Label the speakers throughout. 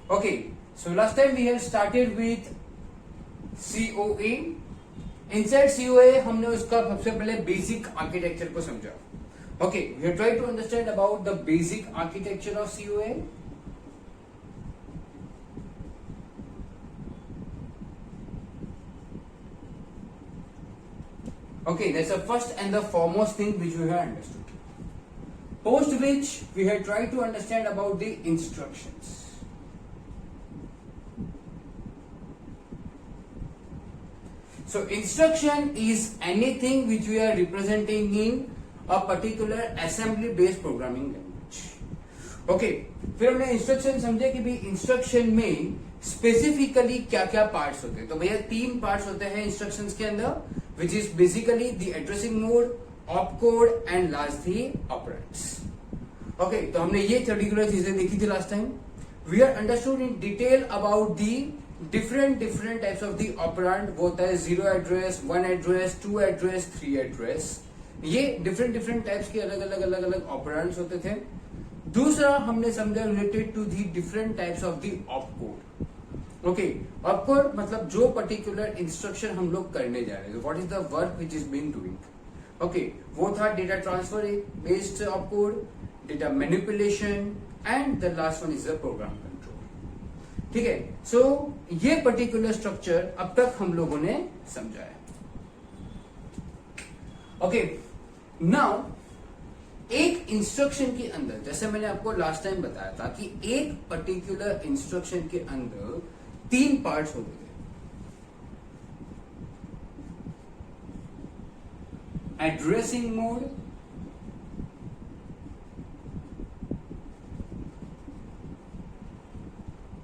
Speaker 1: Okay, so last time we have started with COA. Inside COA हमने उसका सबसे पहले बेसिक आर्किटेक्चर को समझा. Okay, we have tried to understand about the basic architecture of COA. Okay, that's the first and the foremost thing which we have understood. Post which we have tried to understand about the instructions. So instruction is anything which we are representing in a particular assembly based programming language. Okay, फिर हमने instruction समझे कि भाई instruction में specifically क्या क्या parts होते हैं. तो भैया 3 पार्ट्स होते हैं इंस्ट्रक्शंस के अंदर, which is basically the addressing mode, opcode and lastly operands. Okay, तो हमने ये पर्टिकुलर चीजें देखी थी last time. We are understood in detail about the different types of the operand. वो होता है 0 एड्रेस, 1 एड्रेस, 2 एड्रेस, 3 एड्रेस. ये डिफरेंट टाइप्स के अलग ऑपरेंड्स होते थे. दूसरा हमने समझा related to the different types of the opcode. Okay, opcode मतलब जो पर्टिकुलर इंस्ट्रक्शन हम लोग करने जा रहे हैं, what is the work which is being doing. Okay, वो था data transfer based opcode, data manipulation and the last one is the program control. ठीक है, सो ये पर्टिकुलर स्ट्रक्चर अब तक हम लोगों ने समझा है. ओके, नाउ एक इंस्ट्रक्शन के अंदर, जैसे मैंने आपको लास्ट टाइम बताया था कि एक पर्टिकुलर इंस्ट्रक्शन के अंदर 3 पार्ट्स होते हैं. Addressing mode,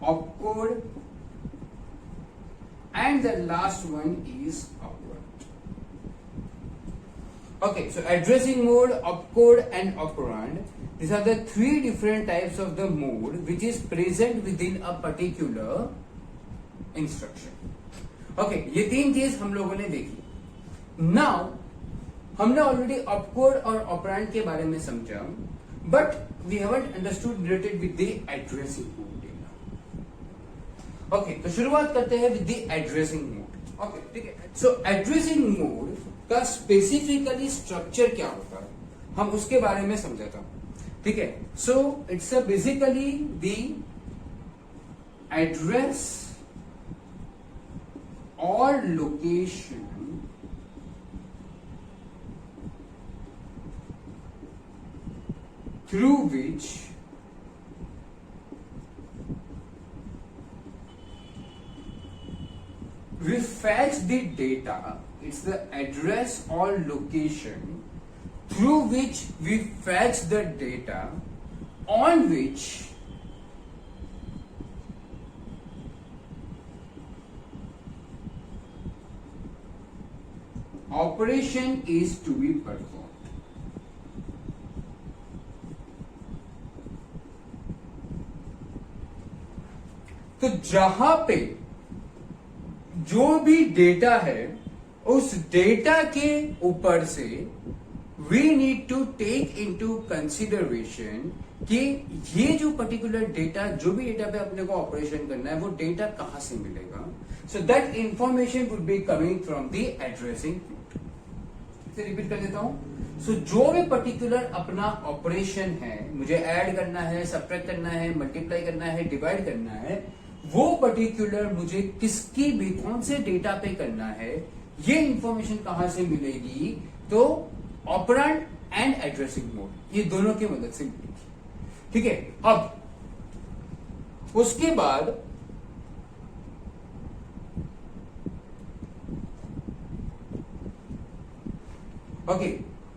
Speaker 1: opcode and the last one is operand. Okay, so addressing mode, opcode and operand, these are the 3 different types of the mode which is present within a particular instruction. Okay, ये 3 चीज हम लोगों ने देखी. Now हमने already opcode और operand के बारे में समझा, but we haven't understood related with the addressing mode. Okay, तो शुरुआत करते हैं with the addressing mode. Okay, ठीक है. सो एड्रेसिंग मोड का स्पेसिफिकली स्ट्रक्चर क्या होता है, हम उसके बारे में समझाता हूं. ठीक है, so it's basically the address और location through which we fetch the data. It's the address or location through which we fetch the data, on which operation is to be performed. तो जहां पे जो भी डेटा है उस data के ऊपर से we need to take into consideration कि ये जो पर्टिकुलर डेटा, जो भी डेटा पे अपने को ऑपरेशन करना है, वो डेटा कहां से मिलेगा. So that information would be coming from the addressing mode. इसे रिपीट कर देता हूं. सो जो भी पर्टिकुलर अपना ऑपरेशन है, मुझे ऐड करना है, सब्ट्रैक्ट करना है, मल्टीप्लाई करना है, डिवाइड करना है, वो पर्टिकुलर मुझे किसकी भी कौन से डेटा पे करना है, ये इंफॉर्मेशन कहां से मिलेगी. तो ऑपरेंड एंड एड्रेसिंग मोड, ये दोनों की मदद से मिलेगी. ठीक है, अब उसके बाद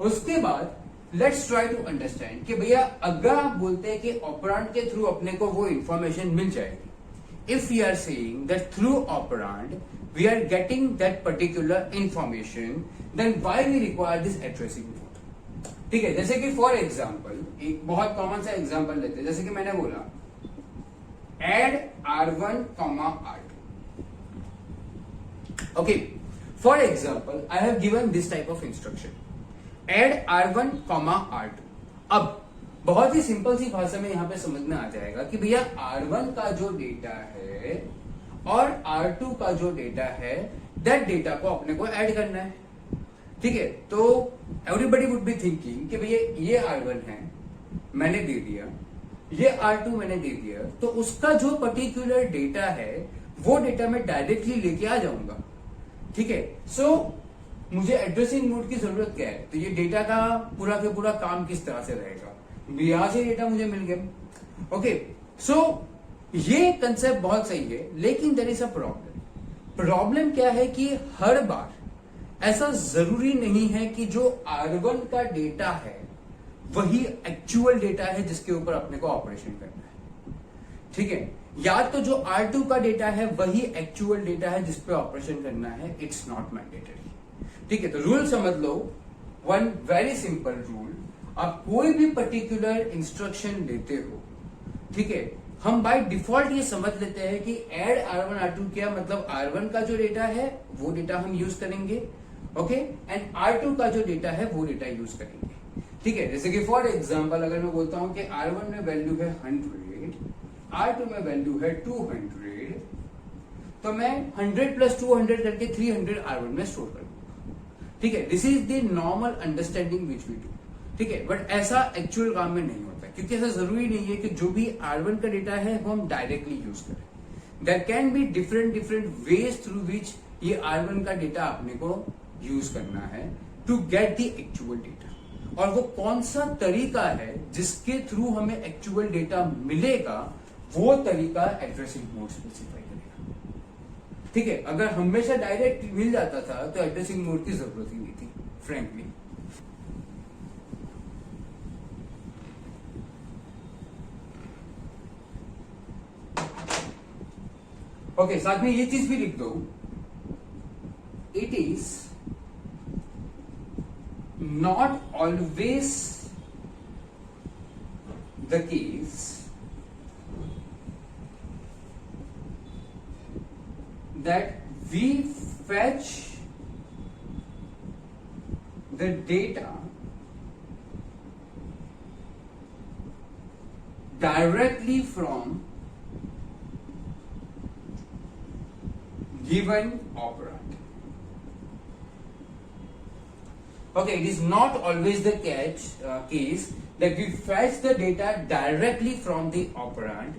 Speaker 1: उसके बाद लेट्स ट्राई टू अंडरस्टैंड कि भैया अगर आप बोलते हैं कि ऑपरेंड के थ्रू अपने को वो इंफॉर्मेशन मिल जाएगी. If we are saying that through operand we are getting that particular information, then why we require this addressing mode. ठीक है, जैसे कि फॉर एग्जाम्पल एक बहुत कॉमन सा एग्जाम्पल लेते हैं. जैसे कि मैंने बोला add r1, r2. Okay, for example I have given this type of instruction, add r1, r2. अब बहुत ही सिंपल सी भाषा में यहाँ पे समझ में आ जाएगा कि भैया R1 का जो डेटा है और R2 का जो डेटा है, दैट डेटा को अपने को ऐड करना है। ठीक है, तो एवरीबडी वुड बी थिंकिंग कि भैया ये R1 है मैंने दे दिया, ये R2 मैंने दे दिया, तो उसका जो पर्टिकुलर डेटा है वो डेटा मैं डायरेक्टली लेके आ जाऊंगा। ठीक है, सो मुझे एड्रेसिंग मोड की जरूरत क्या है, तो ये डेटा का पूरा के पूरा काम किस तरह से रहेगा, यहां से डेटा मुझे मिल गया। ओके, सो ये कंसेप्ट बहुत सही है, लेकिन देयर इज अ प्रॉब्लम क्या है कि हर बार ऐसा जरूरी नहीं है कि जो R1 का डेटा है वही एक्चुअल डेटा है जिसके ऊपर अपने को ऑपरेशन करना है। ठीक है, या तो जो R2 का डेटा है वही एक्चुअल डेटा है जिसपे ऑपरेशन करना है, इट्स नॉट मैंडेटरी। ठीक है, तो रूल समझ लो, वन वेरी सिंपल रूल, आप कोई भी पर्टिकुलर इंस्ट्रक्शन लेते हो, ठीक है, हम बाय डिफॉल्ट ये समझ लेते हैं कि एड R1 R2 क्या मतलब R1 का जो डेटा है वो डेटा हम यूज करेंगे, ओके, एंड R2 का जो डेटा है वो डेटा यूज करेंगे। ठीक है, जैसे कि फॉर एग्जांपल अगर मैं बोलता हूं कि R1 में वैल्यू है 100, R2 में वैल्यू है 200, तो मैं 100 प्लस 200 करके 300 R1 में स्टोर करूंगा। ठीक है, this is the normal understanding which we do. ठीक है, बट ऐसा एक्चुअल काम में नहीं होता, क्योंकि ऐसा जरूरी नहीं है कि जो भी R1 का डेटा है वो हम डायरेक्टली यूज करें। There can be different ways through which ये R1 का डेटा अपने को यूज करना है to get the actual data, और वो कौन सा तरीका है जिसके थ्रू हमें एक्चुअल डेटा मिलेगा, वो तरीका एड्रेसिंग मोड स्पेसिफाई करेगा। ठीक है, अगर हमेशा डायरेक्ट मिल जाता था तो एड्रेसिंग मोड की जरूरत ही नहीं थी, फ्रेंकली। ओके, साथ में ये चीज भी लिख दो, it is not always the case that we fetch the data directly from given operand. Okay, it is not always the case that we fetch the data directly from the operand.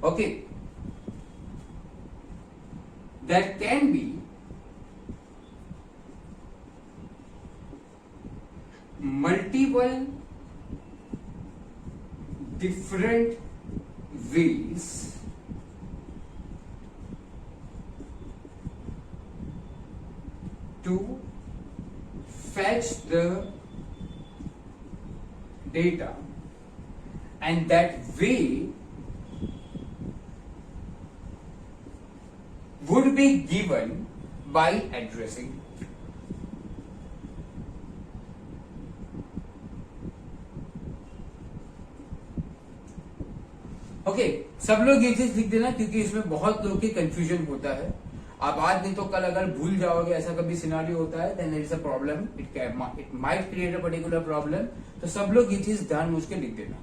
Speaker 1: Okay, there can be multiple different ways to fetch the data, and that way would be given by addressing. Okay, सब लोग ये चीज लिख देना, क्योंकि इसमें बहुत लोग की कंफ्यूजन होता है। आप आज नहीं तो कल अगर भूल जाओगे, ऐसा कभी सिनारियो होता है, then it is a problem, it might create a particular problem. तो सब लोग ये चीज ध्यान मुझ के लिख देना।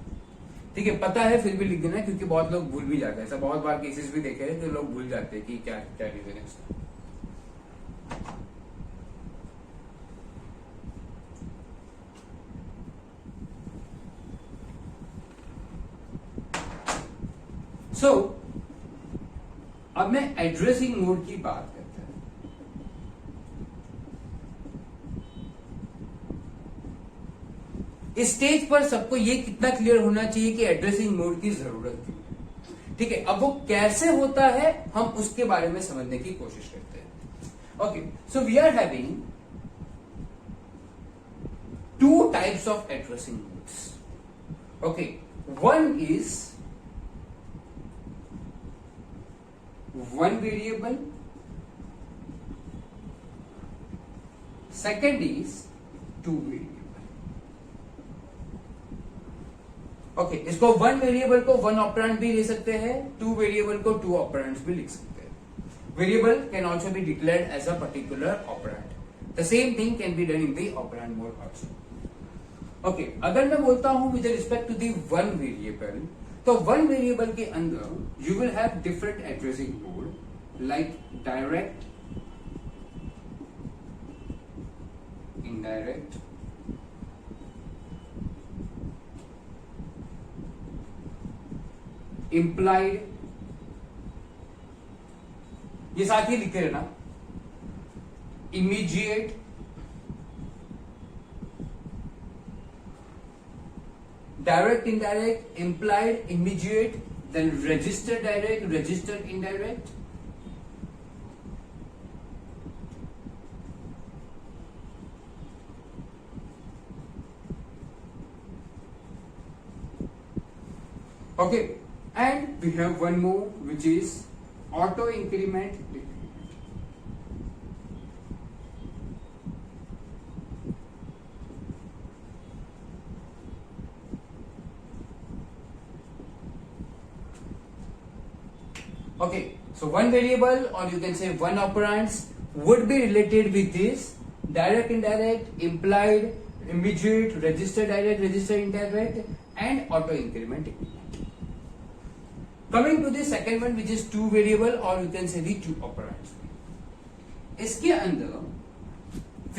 Speaker 1: ठीक है, पता है फिर भी लिख देना, क्योंकि बहुत लोग भूल भी जाते हैं। ऐसा बहुत बार केसेस भी देखे हैं कि लोग भूल जाते हैं कि क्या क्या रीजन है इसका। सो अब मैं एड्रेसिंग मोड की बात करता हूं। इस स्टेज पर सबको ये कितना क्लियर होना चाहिए कि एड्रेसिंग मोड की जरूरत थी। ठीक है, अब वो कैसे होता है हम उसके बारे में समझने की कोशिश करते हैं। Okay, so we are having two types of addressing modes. Okay, one is one variable, second is two variable. Okay, इसको वन वेरिएबल को वन ऑपरेंड भी ले सकते हैं, टू वेरिएबल को टू ऑपरेंड्स भी लिख सकते हैं। Variable can also be declared as a particular operand. The same thing can be done in the operand mode also. Okay अगर मैं बोलता हूं with respect to the one variable, तो वन वेरिएबल के अंदर you will have different addressing mode like direct, indirect, implied, ये साथ ही लिखे रहना, immediate, direct, indirect, implied, immediate, then register direct, register indirect. Okay, and we have one more which is auto increment. Okay, so one variable or you can say one operands would be related with this direct, indirect, implied, immediate, register direct, register indirect, and auto increment. Coming to the second one which is two variable or you can say the two operands. इसके अंदर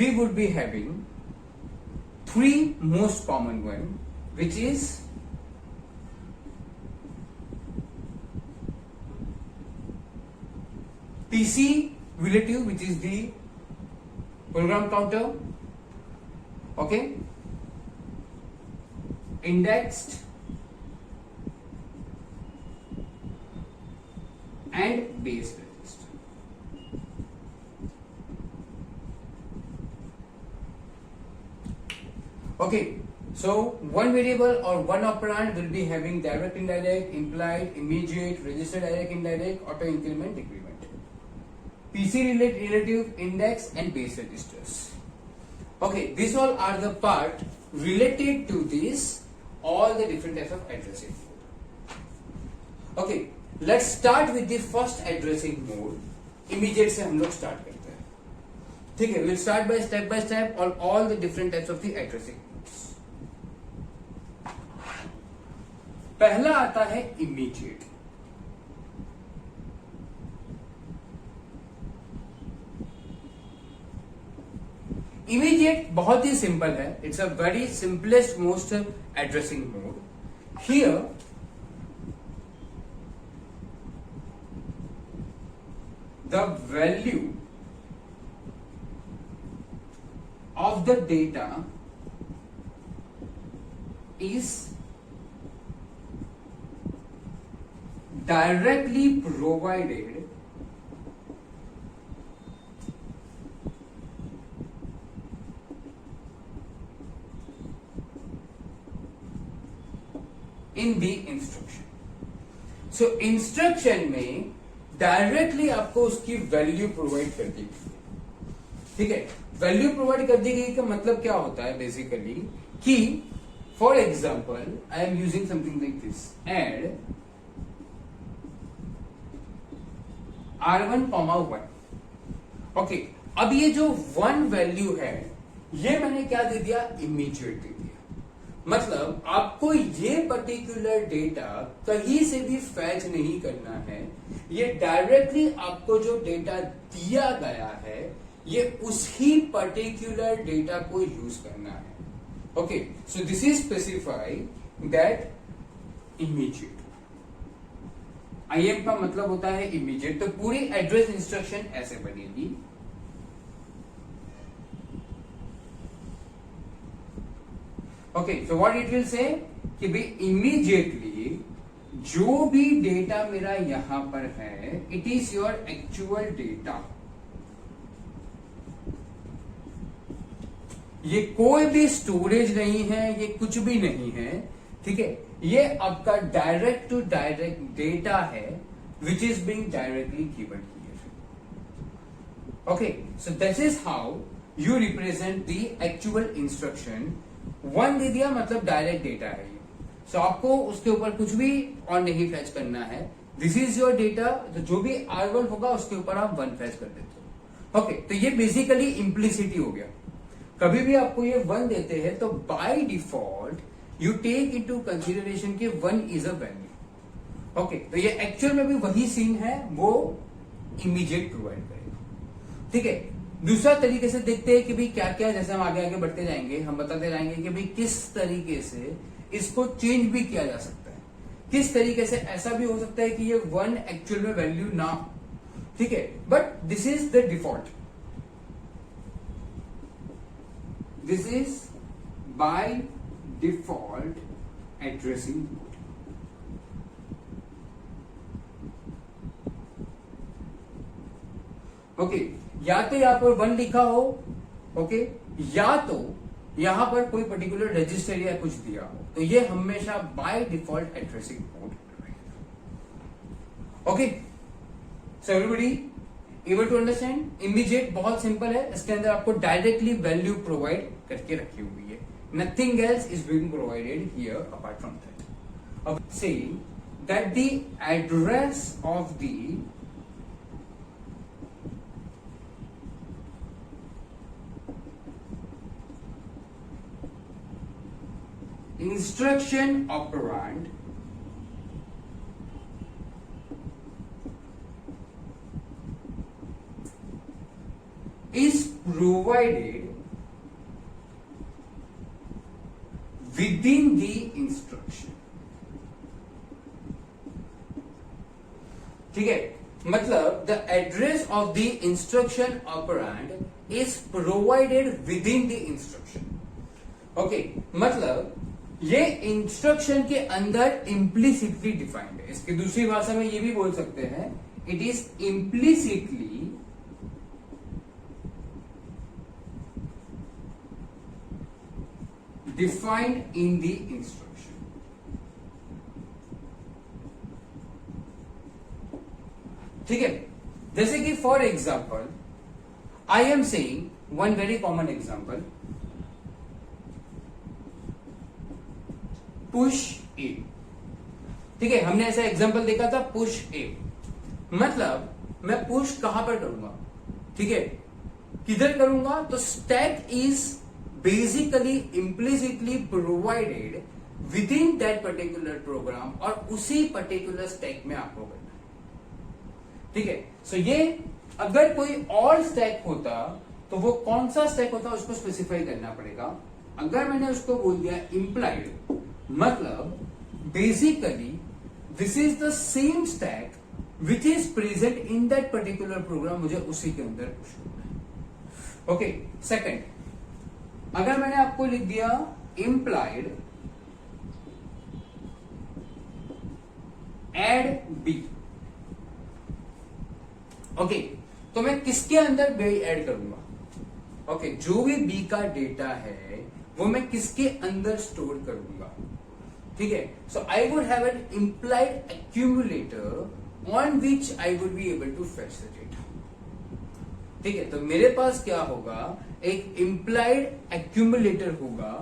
Speaker 1: we would be having three most common one which is PC relative, which is the program counter, okay, indexed and base register. Okay, so one variable or one operand will be having direct, indirect, implied, immediate, register direct, indirect, auto increment, decrement. PC relative, index and base registers. Okay, these all are the part related to this all the different types of addressing mode. Okay, let's start with the first addressing mode. Immediate से हम लोग start करते हैं. ठीक है, we'll start by step on all the different types of the addressing modes. पहला आता है immediate. इमीडिएट बहुत ही सिंपल है. It's a very simplest most addressing mode. Here the value of the data is directly provided in the instruction. So instruction में directly आपको उसकी value provide कर दी गई. ठीक है, वैल्यू प्रोवाइड कर दी गई का मतलब क्या होता है बेसिकली कि for example I am using something like this add R1,1. Okay, अब ये जो वन वैल्यू है ये मैंने क्या दे दिया, इमीडिएट दे दिया. मतलब आपको ये पर्टिकुलर डेटा कहीं से भी फैच नहीं करना है. ये डायरेक्टली आपको जो डेटा दिया गया है ये उसी पर्टिकुलर डेटा को यूज करना है. Okay, so this is specified that immediate. IM का मतलब होता है इमीडिएट. तो पूरी एड्रेस इंस्ट्रक्शन ऐसे बनेगी. Okay, so what it will say कि भाई इमीडिएटली जो भी डेटा मेरा यहां पर है it is your actual data. ये कोई भी स्टोरेज नहीं है, ये कुछ भी नहीं है. ठीक है, ये आपका डायरेक्ट टू डायरेक्ट डेटा है which is being directly given here. Okay, so this is how you represent the actual instruction. One दे दिया मतलब डायरेक्ट डेटा है ये. सो आपको उसके ऊपर कुछ भी और नहीं फैच करना है. This is your data. तो जो भी R1 होगा उसके ऊपर आप 1 फैच कर देते हो. ओके, तो ये बेसिकली इम्प्लिसिटी हो गया. कभी भी आपको ये 1 देते हैं तो by default you take into consideration कि 1 इज अ वैल्यू। ओके, तो ये एक्चुअल में भी वही सीन है, वो इमीडिएट प्रोवाइड करेगा। ठीक है, दूसरा तरीके से देखते हैं कि भाई क्या क्या, जैसे हम आगे आगे बढ़ते जाएंगे हम बताते जाएंगे कि भाई किस तरीके से इसको चेंज भी किया जा सकता है, किस तरीके से ऐसा भी हो सकता है कि ये 1 एक्चुअल में वैल्यू ना हो। ठीक है, but this is the default, this is by default addressing mode. Okay, या तो यहां पर 1 लिखा हो, ओके, या तो यहां पर कोई पर्टिकुलर रजिस्टर या कुछ दिया हो, तो ये हमेशा बाय डिफॉल्ट एड्रेसिंग मोड रहेगा। Okay, so everybody able to understand? Immediate बहुत सिंपल है, इसके अंदर आपको डायरेक्टली वैल्यू प्रोवाइड करके रखी हुई है, nothing else is being provided here apart from that. अब saying that the address of the instruction operand is provided within the instruction। ठीक है, मतलब the address of the instruction operand is provided with in the instruction. Okay, मतलब ये instruction के अंदर implicitly defined है। इसकी दूसरी भाषा में ये भी बोल सकते हैं, it is implicitly defined in the instruction. ठीक है, जैसे कि for example I am saying one very common example, push A. ठीक है, हमने ऐसा एग्जांपल देखा था, पुश ए, मतलब मैं पुश कहां पर करूंगा? ठीक है, किधर करूंगा? तो stack is basically implicitly provided within that particular program, और उसी पर्टिकुलर स्टैक में आपको करना है। ठीक है, सो ये अगर कोई और स्टैक होता तो वो कौन सा स्टैक होता उसको स्पेसिफाई करना पड़ेगा। अगर मैंने उसको बोल दिया इम्प्लाइड, मतलब basically this is the same stack which is present in that particular program, मुझे उसी के अंदर पुश करना है। ओके, सेकंड, अगर मैंने आपको लिख दिया इम्प्लाइड एड बी, ओके, तो मैं किसके अंदर बी ऐड करूंगा? ओके, जो भी बी का डेटा है वो मैं किसके अंदर स्टोर करूंगा? ठीक है, so I would have an implied accumulator on which I would be able to fetch the data. ठीक है, तो मेरे पास क्या होगा? एक इम्प्लाइड एक्यूमुलेटर होगा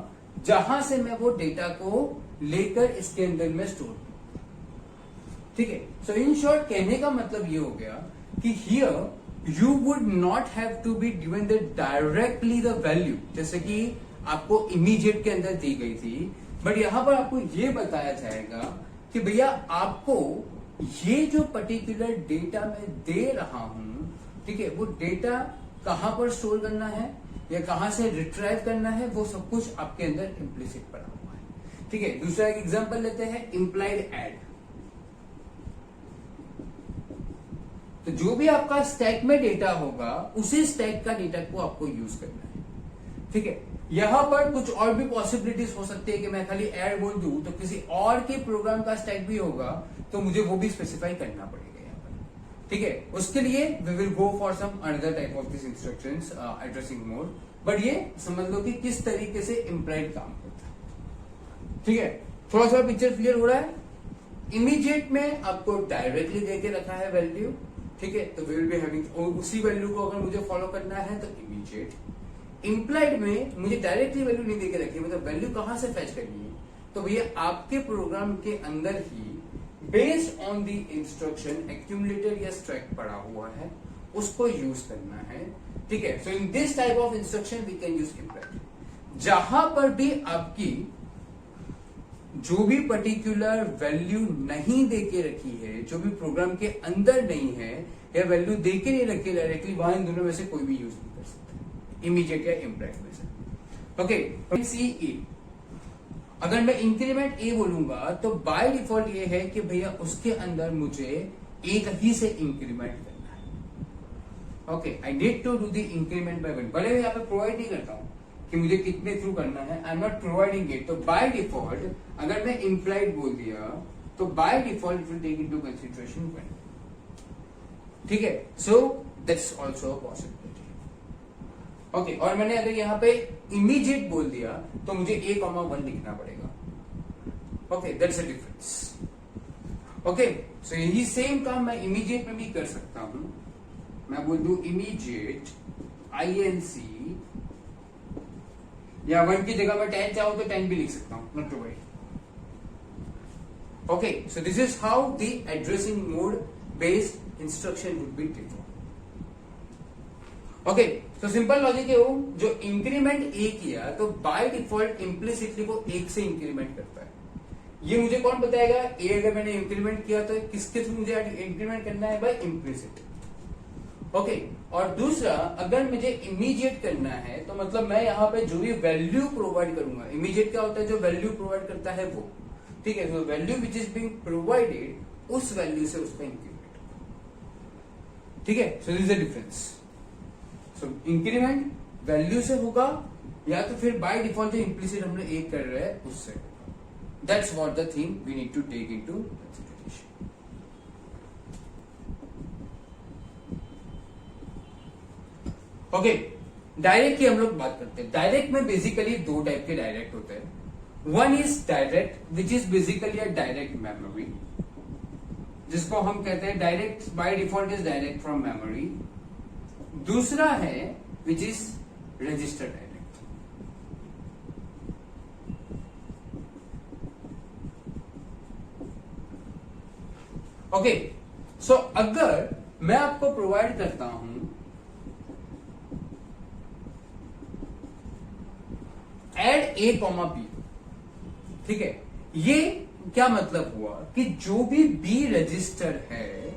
Speaker 1: जहां से मैं वो डेटा को लेकर इसके अंदर में स्टोर करूंगा। ठीक है, सो इन शॉर्ट कहने का मतलब ये हो गया कि here you would not have to be given the directly the value, जैसे कि आपको इमीडिएट के अंदर दी गई थी, बट यहां पर आपको ये बताया जाएगा कि भैया आपको ये जो पर्टिकुलर डेटा मैं दे रहा हूं, ठीक है, वो डेटा कहां पर स्टोर करना है या कहां से रिट्राइव करना है, वो सब कुछ आपके अंदर इम्प्लिसिट पड़ा हुआ है। ठीक है, दूसरा एक एग्जांपल लेते हैं, इम्प्लाइड एड। तो जो भी आपका स्टैक में डेटा होगा उसी स्टैक का डेटा को आपको यूज करना है। ठीक है, यहां पर कुछ और भी पॉसिबिलिटीज हो सकती है कि मैं खाली ऐड बोल दूं तो किसी और के प्रोग्राम का स्टैक भी होगा, तो मुझे वो भी स्पेसिफाई करना पड़ेगा यहाँ पर। ठीक है, उसके लिए we will go for some another type of this instructions addressing mode, but ये समझ लो कि किस तरीके से इम्प्लाइड काम करता है। ठीक है, थोड़ा सा पिक्चर क्लियर हो रहा है? इमीडिएट में आपको डायरेक्टली देके रखा है वैल्यू, ठीक है, तो वी विल बी हैविंग उसी वैल्यू को अगर मुझे फॉलो करना है तो इमीडिएट। इम्प्लाइड में मुझे डायरेक्टली वैल्यू नहीं देके रखी, मतलब वैल्यू कहां से फेच करनी है, तो भैया आपके प्रोग्राम के अंदर ही based on the instruction accumulator या स्टैक पड़ा हुआ है, उसको यूज करना है, ठीक है। So in this type of instruction we can use implied. जहां पर भी आपकी जो भी पर्टिकुलर वैल्यू नहीं देके रखी है, जो भी प्रोग्राम के अंदर नहीं है या वैल्यू देके नहीं रखी डायरेक्टली, वहां इन दोनों में से कोई भी यूज नहीं कर सकते, इमीडिएट या इम्प्लाइड में से। ओके, सी ए, अगर मैं इंक्रीमेंट ए बोलूंगा तो बाय डिफॉल्ट ये है कि भैया उसके अंदर मुझे एक ही से इंक्रीमेंट करना है। Okay, I need to do the increment by 1। भले मैं यहाँ पे प्रोवाइड नहीं करता हूं कि मुझे कितने थ्रू करना है, I am not providing it. तो बाय डिफॉल्ट अगर मैं इम्प्लाइड बोल दिया तो by default it will take into consideration 1, ठीक है। So that's also a possibility. Okay, और मैंने अगर यहाँ पे इमीडिएट बोल दिया तो मुझे a,1 लिखना पड़ेगा। Okay, that's a difference. Okay, so यही सेम काम मैं इमीडिएट में भी कर सकता हूं। मैं बोल दू इमीडिएट INC, या 1 की जगह मैं 10 चाहूं तो 10 भी लिख सकता हूं, not to worry. Okay, so this is how the addressing mode based instruction would be defined. Okay, तो सिंपल लॉजिक है वो, जो इंक्रीमेंट ए किया तो बाय डिफॉल्ट इम्प्लिसिटली वो 1 से इंक्रीमेंट करता है। ये मुझे कौन बताएगा? ए अगर मैंने इंक्रीमेंट किया तो किसके थ्रू मुझे इंक्रीमेंट करना है? Bye implicit. ओके, और दूसरा अगर मुझे इमीडिएट करना है तो मतलब मैं यहाँ पे जो भी वैल्यू प्रोवाइड करूंगा, इमीडिएट क्या होता है? जो वैल्यू प्रोवाइड करता है वो, ठीक है। जो value which is being provided उस वैल्यू से उसका इंक्रीमेंट, ठीक है। So this is the difference. So increment value से होगा या तो फिर बाय डिफॉल्ट जो इम्प्लिसिट हम लोग एक कर रहे हैं उससे होगा। That's what the thing we need to take into consideration. Okay, direct की हम लोग बात करते हैं। डायरेक्ट में बेसिकली 2 टाइप के डायरेक्ट होते हैं। One is direct which is basically a direct memory, जिसको हम कहते हैं direct by default is direct from memory. दूसरा है which is register direct. Okay, so अगर मैं आपको प्रोवाइड करता हूं एड A,B, ठीक है, ये क्या मतलब हुआ कि जो भी B रजिस्टर है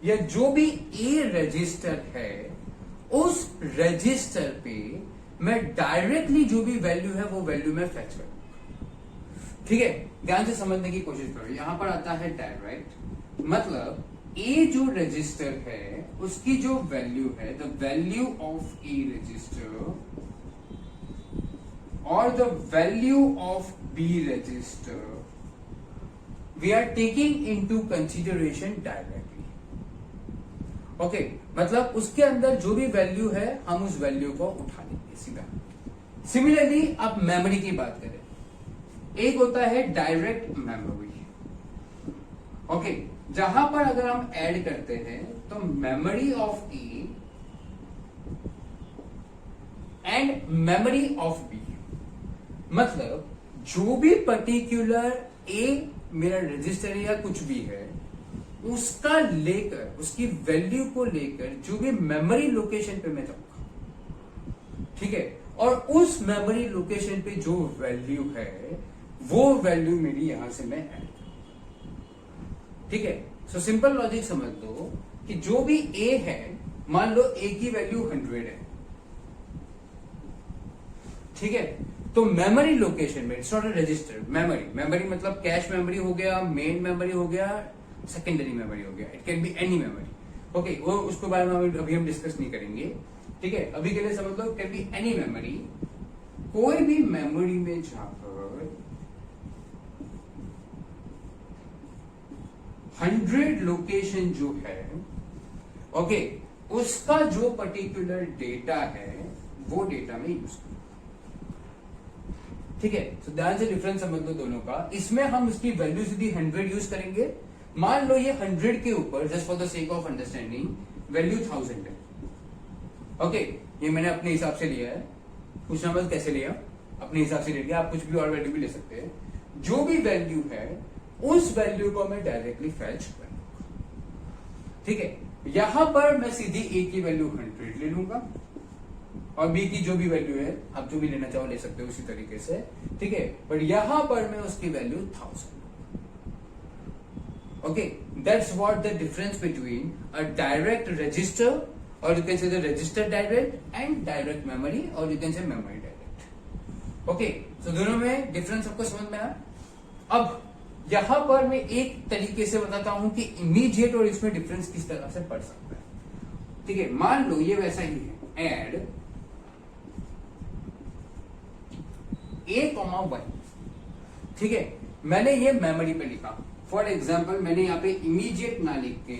Speaker 1: या जो भी A रजिस्टर है उस रजिस्टर पे मैं डायरेक्टली जो भी वैल्यू है वो वैल्यू में फेच करूंगा, ठीक है। ध्यान से समझने की कोशिश करो। यहां पर आता है डायरेक्ट, मतलब A जो रजिस्टर है उसकी जो वैल्यू है, the value of A register और the value of B register we are taking into consideration directly. Okay, मतलब उसके अंदर जो भी वैल्यू है हम उस वैल्यू को उठा लेंगे सीधा। सिमिलरली आप मेमोरी की बात करें, एक होता है डायरेक्ट मेमोरी। ओके, जहां पर अगर हम ऐड करते हैं तो memory of A and memory of B, मतलब जो भी पर्टिकुलर ए मेरा रजिस्टर है या कुछ भी है उसका लेकर, उसकी वैल्यू को लेकर जो भी मेमोरी लोकेशन पे मैं जाऊंगा, ठीक है, और उस मेमोरी लोकेशन पे जो वैल्यू है वो वैल्यू मेरी यहां से मैं ऐड करूं, ठीक है। सो सिंपल लॉजिक समझ लो कि जो भी ए है, मान लो ए की वैल्यू 100 है, ठीक है, तो मेमोरी लोकेशन में, it's not a resistor, memory मतलब कैश मेमोरी हो गया, मेन मेमोरी हो गया, सेकेंडरी मेमोरी हो गया, it can be any memory. Okay, वो उसके बारे में अभी हम डिस्कस नहीं करेंगे, ठीक है। अभी के लिए समझ लो कैन बी एनी मेमोरी, कोई भी मेमोरी में जाकर 100 लोकेशन जो है, ओके, उसका जो पर्टिकुलर डेटा है वो डेटा में यूज करो, ठीक है। तो ध्यान से डिफरेंस समझ लो दोनों का। इसमें हम उसकी वैल्यू सीधी 100 यूज करेंगे। मान लो ये 100 के ऊपर, just for the sake of understanding, value 1000 है, ओके, ये मैंने अपने हिसाब से लिया है, पूछना मत कैसे लिया, अपने हिसाब से ले लिया, आप कुछ भी और वैल्यू भी ले सकते हैं। जो भी वैल्यू है उस वैल्यू को मैं डायरेक्टली फैच करूंगा, ठीक है। यहां पर मैं सीधी ए की वैल्यू 100 ले लूंगा और बी की जो भी वैल्यू है आप जो भी लेना चाहो ले सकते हो उसी तरीके से, ठीक है। बट यहां पर मैं उसकी value 1000। Okay, that's what the difference between a direct register और you can say the register direct and direct memory और you can say memory direct. Okay, so दोनों में डिफरेंस आपको समझ में आया। अब यहां पर मैं एक तरीके से बताता हूं कि इमीडिएट और इसमें डिफरेंस किस तरह से पड़ सकता है, ठीक है। मान लो ये वैसा ही है, एड A, 1, ठीक है। मैंने ये मेमोरी पे लिखा, फॉर एग्जाम्पल मैंने यहाँ पे इमीडिएट ना लिख के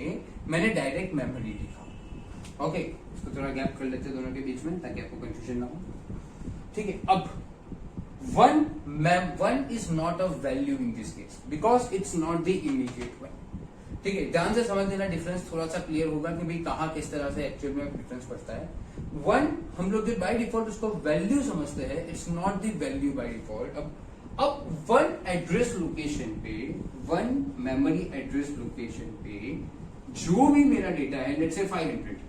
Speaker 1: मैंने डायरेक्ट मेमोरी लिखा। ओके, इसको थोड़ा गैप कर लेते हैं दोनों के बीच में ताकि आपको कंफ्यूजन ना हो, ठीक है। अब 1 is not a value in this case because it's not the immediate one, ठीक है। ध्यान से समझ लेना, डिफरेंस थोड़ा सा क्लियर होगा कि भाई कहाँ किस तरह से एक्चुअल में डिफरेंस पड़ता है। 1 हम लोग जो बाय डिफॉल्ट उसको वैल्यू समझते हैं, it's not the value by default. अब 1 एड्रेस लोकेशन पे, 1 मेमोरी एड्रेस लोकेशन पे जो भी मेरा डेटा है, लेट्स से 500,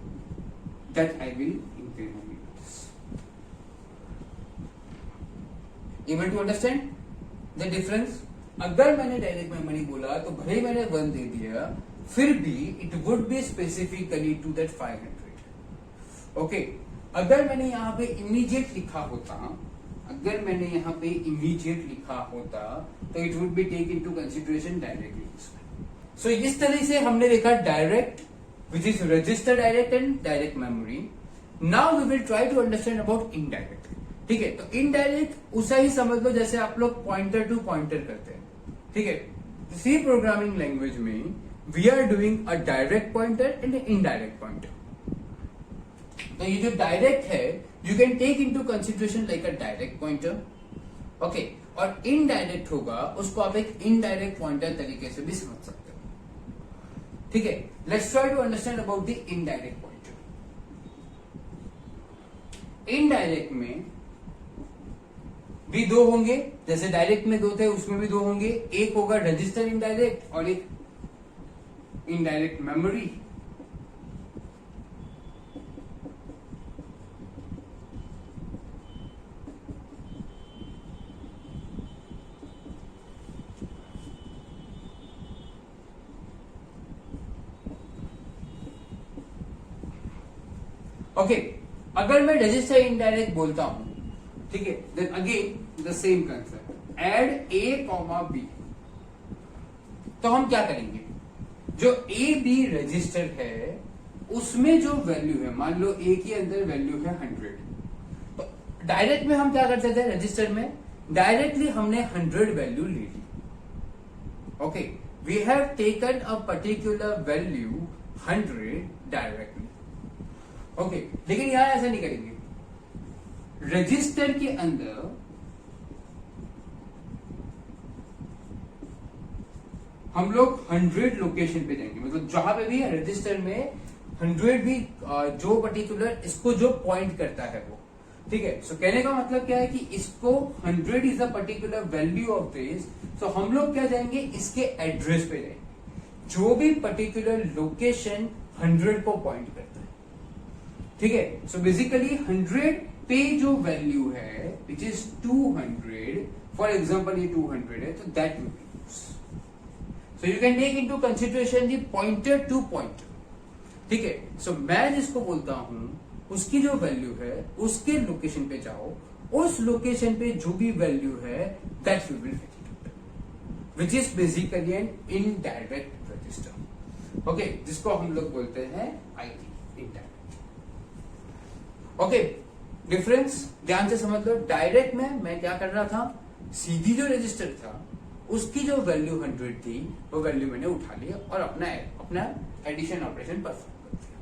Speaker 1: that I will increment. Able to understand the difference? अगर मैंने डायरेक्ट मेमोरी बोला तो भले ही मैंने 1 दे दिया, फिर भी it would be specifically to that 500। Okay, अगर मैंने यहाँ पे इमीडिएट लिखा होता, अगर मैंने यहाँ पे इमीडिएट लिखा होता तो it would be take into consideration directly. So इस तरह से हमने देखा direct which is register direct and direct memory. Now we will try to understand about indirect, ठीक है। तो इनडायरेक्ट उसा ही समझ लो जैसे आप लोग पॉइंटर टू पॉइंटर करते हैं, ठीक है। सी प्रोग्रामिंग लैंग्वेज में we are doing a direct pointer and indirect pointer. तो ये जो डायरेक्ट है you can take into consideration like a direct pointer, okay. और इनडायरेक्ट होगा उसको आप एक इनडायरेक्ट पॉइंटर तरीके से भी समझ सकते हो, ठीक है। Let's try to understand about the indirect pointer. Indirect में भी 2 होंगे, जैसे डायरेक्ट में 2 थे उसमें भी 2 होंगे। एक होगा रजिस्टर इनडायरेक्ट और एक इनडायरेक्ट मेमोरी। ओके, अगर मैं रजिस्टर इनडायरेक्ट बोलता हूं, ठीक है, then again the same concept, add A, B। तो हम क्या करेंगे, जो A, B रजिस्टर है उसमें जो वैल्यू है, मान लो A के अंदर वैल्यू है 100, तो डायरेक्ट में हम क्या करते थे, रजिस्टर में डायरेक्टली हमने 100 वैल्यू ले ली। Okay, we have taken a particular value 100 directly. Okay, लेकिन यहां ऐसा नहीं करेंगे। रजिस्टर के अंदर हम लोग 100 लोकेशन पे जाएंगे, मतलब जहां पे भी रजिस्टर में 100 भी जो पर्टिकुलर इसको जो पॉइंट करता है वो, ठीक है। सो कहने का मतलब क्या है कि इसको 100 is a particular value of this, so हम लोग क्या जाएंगे, इसके एड्रेस पे जाएंगे जो भी पर्टिकुलर लोकेशन 100 को पॉइंट करता है, ठीक है। सो बेसिकली 100 पे जो वैल्यू है विच इज 200, फॉर एग्जाम्पल ये 200 है, तो that will be used. So you can take into consideration the pointer to pointer, ठीक है। सो मैं जिसको बोलता हूं उसकी जो वैल्यू है उसके लोकेशन पे जाओ, उस लोकेशन पे जो भी वैल्यू है that you will fetch, which is basically an indirect register, okay, जिसको हम लोग बोलते हैं आईडी, इनडायरेक्ट। ओके, डिफरेंस ध्यान से समझ लो। डायरेक्ट में मैं क्या कर रहा था, सीधी जो रजिस्टर था उसकी जो वैल्यू 100 थी वो वैल्यू मैंने उठा ली और अपना एडिशन ऑपरेशन परफॉर्म कर दिया,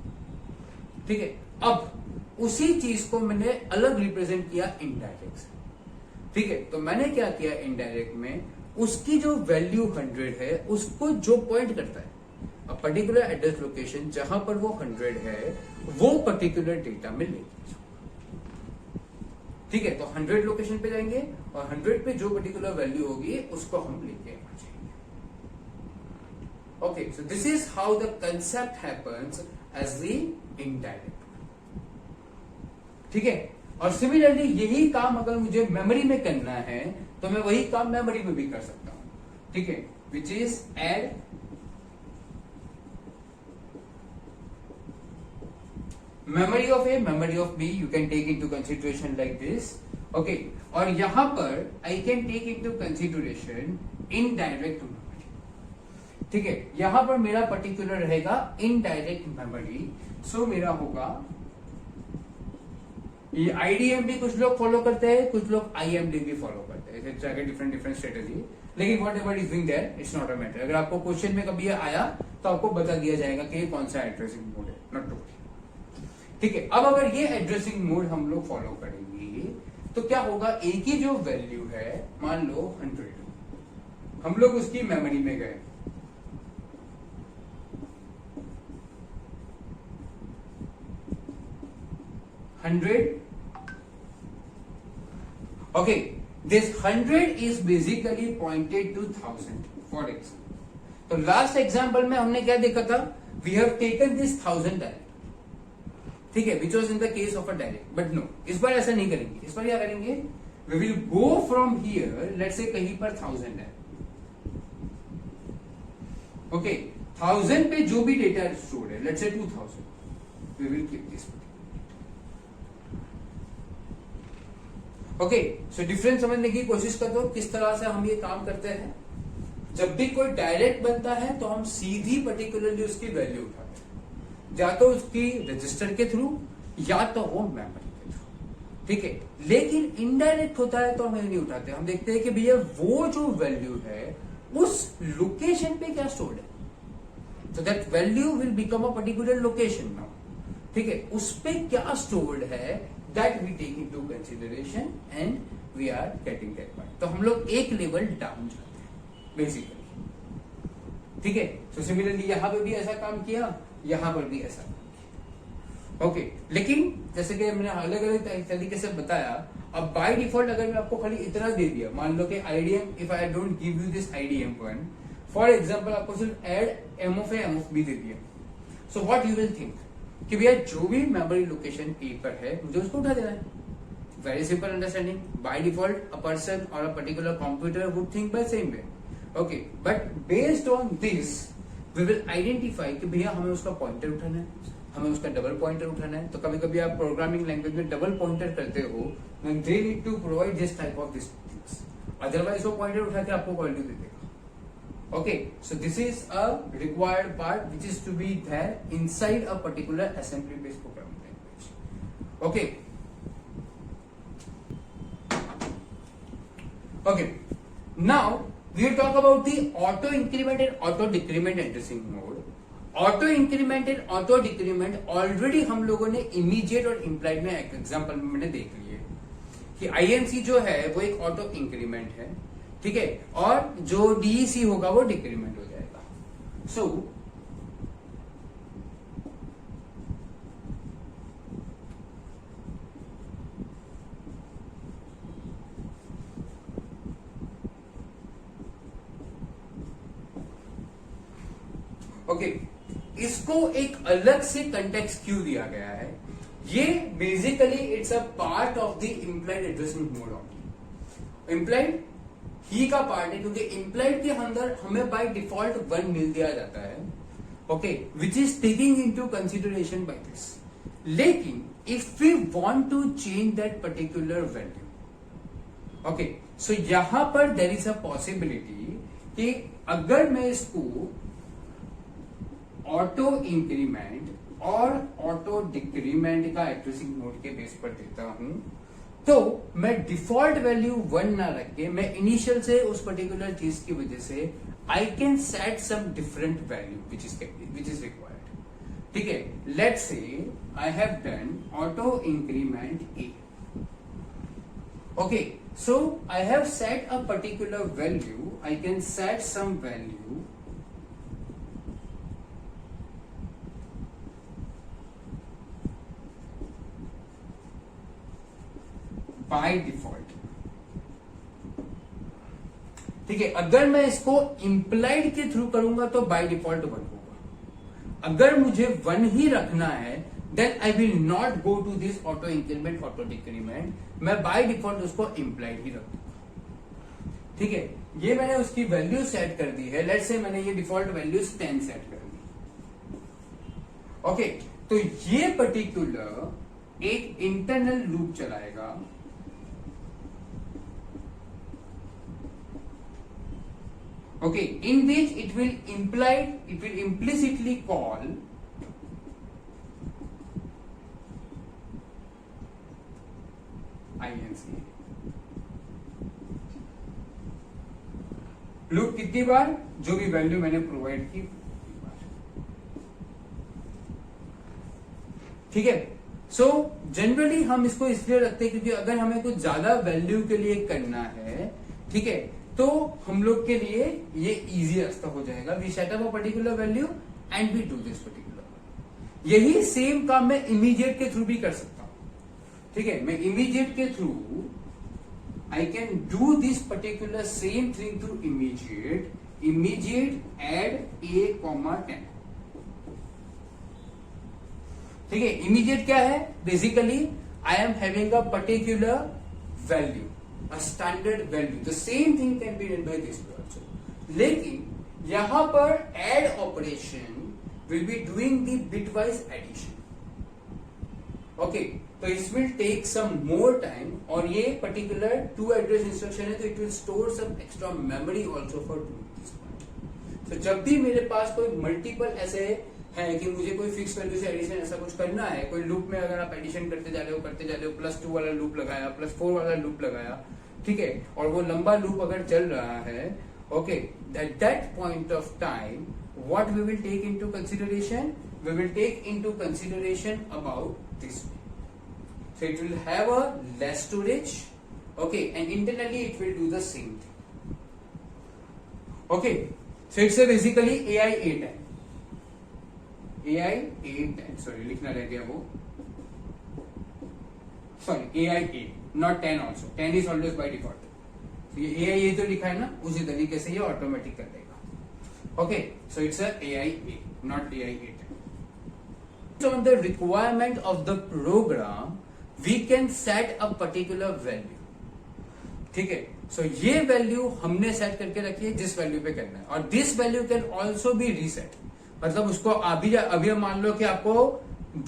Speaker 1: ठीक है। अब उसी चीज को मैंने अलग रिप्रेजेंट किया इनडायरेक्ट से, ठीक है। तो मैंने क्या किया, इनडायरेक्ट में उसकी जो वैल्यू 100 है उसको जो पॉइंट करता है पर्टिकुलर एड्रेस लोकेशन जहां पर वो 100 है वो पर्टिकुलर डेटा में लेके, ठीक है। तो 100 लोकेशन पे जाएंगे और 100 पे जो पर्टिकुलर वैल्यू होगी उसको हम लेके आ जाएंगे। Okay, so this is how the concept happens as the indirect. ठीक है, और सिमिलरली यही काम अगर मुझे मेमोरी में करना है तो मैं वही काम मेमोरी में भी कर सकता हूं। ठीक है, which is add memory of A, memory of B, you can take into consideration like this. Okay, और यहां पर I can take into consideration indirect memory. ठीक है, यहां पर मेरा पर्टिकुलर रहेगा indirect memory. सो मेरा होगा ये IDM भी कुछ लोग फॉलो करते हैं, कुछ लोग IMD भी फॉलो करते हैं, डिफरेंट डिफरेंट स्ट्रेटेजी। लेकिन whatever is doing there it's not a matter. अगर आपको क्वेश्चन में कभी आया तो आपको बता दिया जाएगा कि ये कौन सा एड्रेसिंग मोड है, नॉट टू। ठीक है, अब अगर ये एड्रेसिंग मोड हम लोग फॉलो करेंगे तो क्या होगा, एक ही जो वैल्यू है मान लो 100, हम लोग उसकी मेमोरी में गए, okay, this 100 is basically pointed to 1000 for example. तो लास्ट एग्जाम्पल में हमने क्या देखा था, we have taken this 1000 direct. ठीक है, which was in the case of a direct, but no, इस बार ऐसा नहीं करेंगे। इस बार क्या करेंगे, we will go from here, let's say कहीं पर 1000 है। ओके, 1000 पे जो भी डेटा स्टोर्ड है, let's say 2000, we will keep this. Okay, so difference समझने की कोशिश कर दो किस तरह से हम ये काम करते हैं। जब भी कोई डायरेक्ट बनता है तो हम सीधी पर्टिकुलरली उसकी वैल्यू उठाते हैं, या तो उसकी रजिस्टर के थ्रू या तो वो मेमोरी के थ्रू। ठीक है, लेकिन इनडायरेक्ट होता है तो हम नहीं उठाते, हम देखते हैं कि भैया वो जो वैल्यू है उस लोकेशन पे क्या स्टोर्ड है, तो that value will become a particular location now. ठीक है, उस पे क्या स्टोर्ड है that we take into consideration and we are getting that point. तो हम लोग एक लेवल डाउन जाते हैं बेसिकली। ठीक है, तो सिमिलरली यहां पे भी ऐसा काम किया, यहां पर भी ऐसा किया। ओके, लेकिन जैसे कि मैंने अलग अलग तरीके से बताया, अब बाय डिफॉल्ट अगर मैं आपको खाली इतना दे दिया, मान लो कि IDM, if I don't give you this IDM one, for example आपको सिर्फ add M of A M of B दे दिया, so what you will think कि भैया जो भी मेमोरी लोकेशन ए पर है मुझे उसको उठा देना है। Very simple understanding. By default a person और a particular computer would think by same way. Okay, but based on this we will identify कि भैया हमें उसका पॉइंटर उठाना है, हमें उसका डबल पॉइंटर उठाना है। तो कभी कभी आप प्रोग्रामिंग लैंग्वेज में डबल पॉइंटर करते हो, then they need to provide this type of this things, otherwise वो पॉइंटर उठा के आपको वैल्यू दे देगा। Okay, so this is a required part which is to be there inside a particular assembly based programming language. Okay. Okay. Now we will talk about the auto increment and auto decrement addressing mode. Auto increment and auto decrement already हम लोगों ने immediate और implied में example में मैंने देख लिए कि INC जो है वो एक ऑटो इंक्रीमेंट है। ठीक है, और जो डीईसी होगा वो डिक्रीमेंट हो जाएगा। सो ओके, इसको एक अलग से कंटेक्स्ट क्यों दिया गया है, ये basically it's a part of the implied addressing mode of implied ही का पार्ट है, क्योंकि इम्प्लाइड के अंदर हमें बाय डिफॉल्ट 1 मिल दिया जाता है। Okay, which is taking into consideration by this. लेकिन if we want to change that particular value, okay, so यहां पर देयर इज अ पॉसिबिलिटी कि अगर मैं इसको ऑटो इंक्रीमेंट और ऑटो डिक्रीमेंट का एड्रेसिंग मोड के बेस पर देता हूं, तो मैं डिफॉल्ट वैल्यू 1 ना रख के मैं इनिशियल से उस पर्टिकुलर चीज की वजह से I can set some different value which is required. ठीक है, let's say I have done auto increment A. Okay, so I have set a particular value, I can set some value by default. ठीक है, अगर मैं इसको implied के through करूंगा तो बाय डिफॉल्ट 1 होगा, अगर मुझे 1 ही रखना है then I will not go to this auto increment auto decrement, मैं बाय डिफॉल्ट उसको इम्प्लाइड ही रखूंगा। ठीक है, ये मैंने उसकी वैल्यू सेट कर दी है, लेट्स से मैंने ये डिफॉल्ट वैल्यूज 10 सेट कर दी। ओके, तो ये पर्टिकुलर एक इंटरनल लूप चलाएगा, okay, in which it will implicitly call INC loop कितनी बार, जो भी वैल्यू मैंने प्रोवाइड की उतनी बार। ठीक है, सो जनरली हम इसको इसलिए रखते हैं क्योंकि अगर हमें कुछ ज्यादा वैल्यू के लिए करना है, ठीक है, तो हम लोग के लिए ये इजी रास्ता हो जाएगा। We set up a particular value and we do this particular. यही सेम काम मैं इमीडिएट के थ्रू भी कर सकता हूं। ठीक है, मैं इमीडिएट के through I can do this particular same thing through immediate add a, 10। ठीक है, इमीडिएट क्या है, basically I am having a particular value, a standard value, the same thing can be done by this way also, लेकिन यहां पर add operation will be doing the bitwise addition। okay, तो it will take some more time, और ये particular to address instruction है तो it will store some extra memory also for doing this part। तो जब भी मेरे पास कोई मल्टीपल ऐसे है कि मुझे कोई फिक्स वैल्यू से एडिशन ऐसा कुछ करना है, कोई लूप में अगर आप एडिशन करते जा रहे हो +2 वाला लूप लगाया, +4 वाला लूप लगाया, ठीक है, और वो लंबा लूप अगर चल रहा है, okay, at that point of time what we will take into consideration, we will take into consideration about this. So it will have a less storage, okay, and internally it will do the same thing. Okay, so it's basically AI 8 है, AI 8, sorry लिखना रह गया वो, sorry AI 8 not 10 also, 10 is always by default। तो ये AI ये तो लिखा है ना, उसी तरीके से ये ऑटोमेटिक कर देगा। Okay, so it's a AI 8 not AI 8। So on the requirement of the program we can set a particular value। ठीक है, सो ये वैल्यू हमने सेट करके रखी है जिस वैल्यू पे करना है, और this value can also B reset. मतलब उसको अभी मान लो कि आपको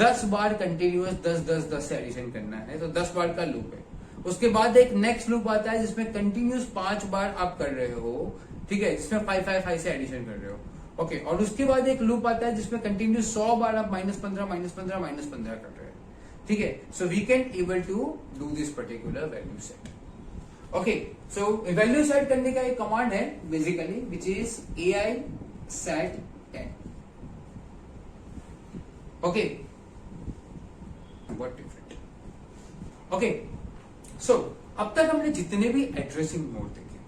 Speaker 1: 10 बार कंटिन्यूअस 10 से एडिशन करना है, तो 10 बार का लूप है। उसके बाद एक नेक्स्ट लूप आता है जिसमें कंटिन्यूअस 5 बार आप कर रहे हो, ठीक है, जिसमें 5 से एडिशन कर रहे हो। ओके, और उसके बाद एक लूप आता है जिसमें कंटिन्यूअस 100 बार आप -15 कर रहे हो। ठीक है, so we can able to do this particular value set. Okay, so value set करने का एक कमांड है basically which is AI set 10। Okay, what different. Okay, so अब तक हमने जितने भी एड्रेसिंग मोड देखे,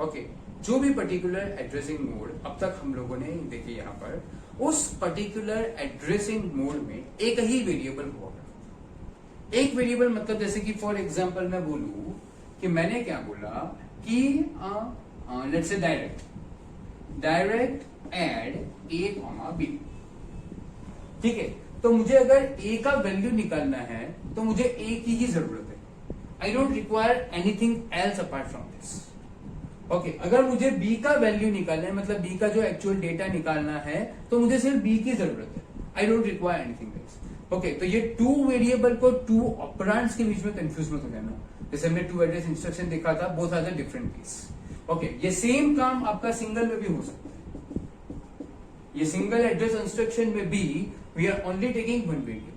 Speaker 1: ओके, जो भी पर्टिकुलर एड्रेसिंग मोड अब तक हम लोगों ने देखे, यहां पर उस पर्टिकुलर एड्रेसिंग मोड में एक ही वेरिएबल हुआ करता। एक वेरिएबल मतलब जैसे कि फॉर एग्जांपल मैं बोलूं कि मैंने क्या बोला कि let's say direct add A, B। ठीक है, तो मुझे अगर A का वैल्यू निकालना है तो मुझे A की ही जरूरत है। I don't require anything else apart from this. Okay, अगर मुझे B का वैल्यू निकालना है, मतलब B का जो एक्चुअल डेटा निकालना है, तो मुझे सिर्फ B की जरूरत है। I don't require anything else. Okay, तो ये 2 वेरिएबल को 2 ऑपरेंड्स के बीच में कंफ्यूज मत हो जाना। जैसे हमने 2 एड्रेस इंस्ट्रक्शन देखा था, both are the different case. Okay, ये सेम काम आपका सिंगल में भी हो सकता है। ये सिंगल एड्रेस इंस्ट्रक्शन में भी we are only taking 1 variable.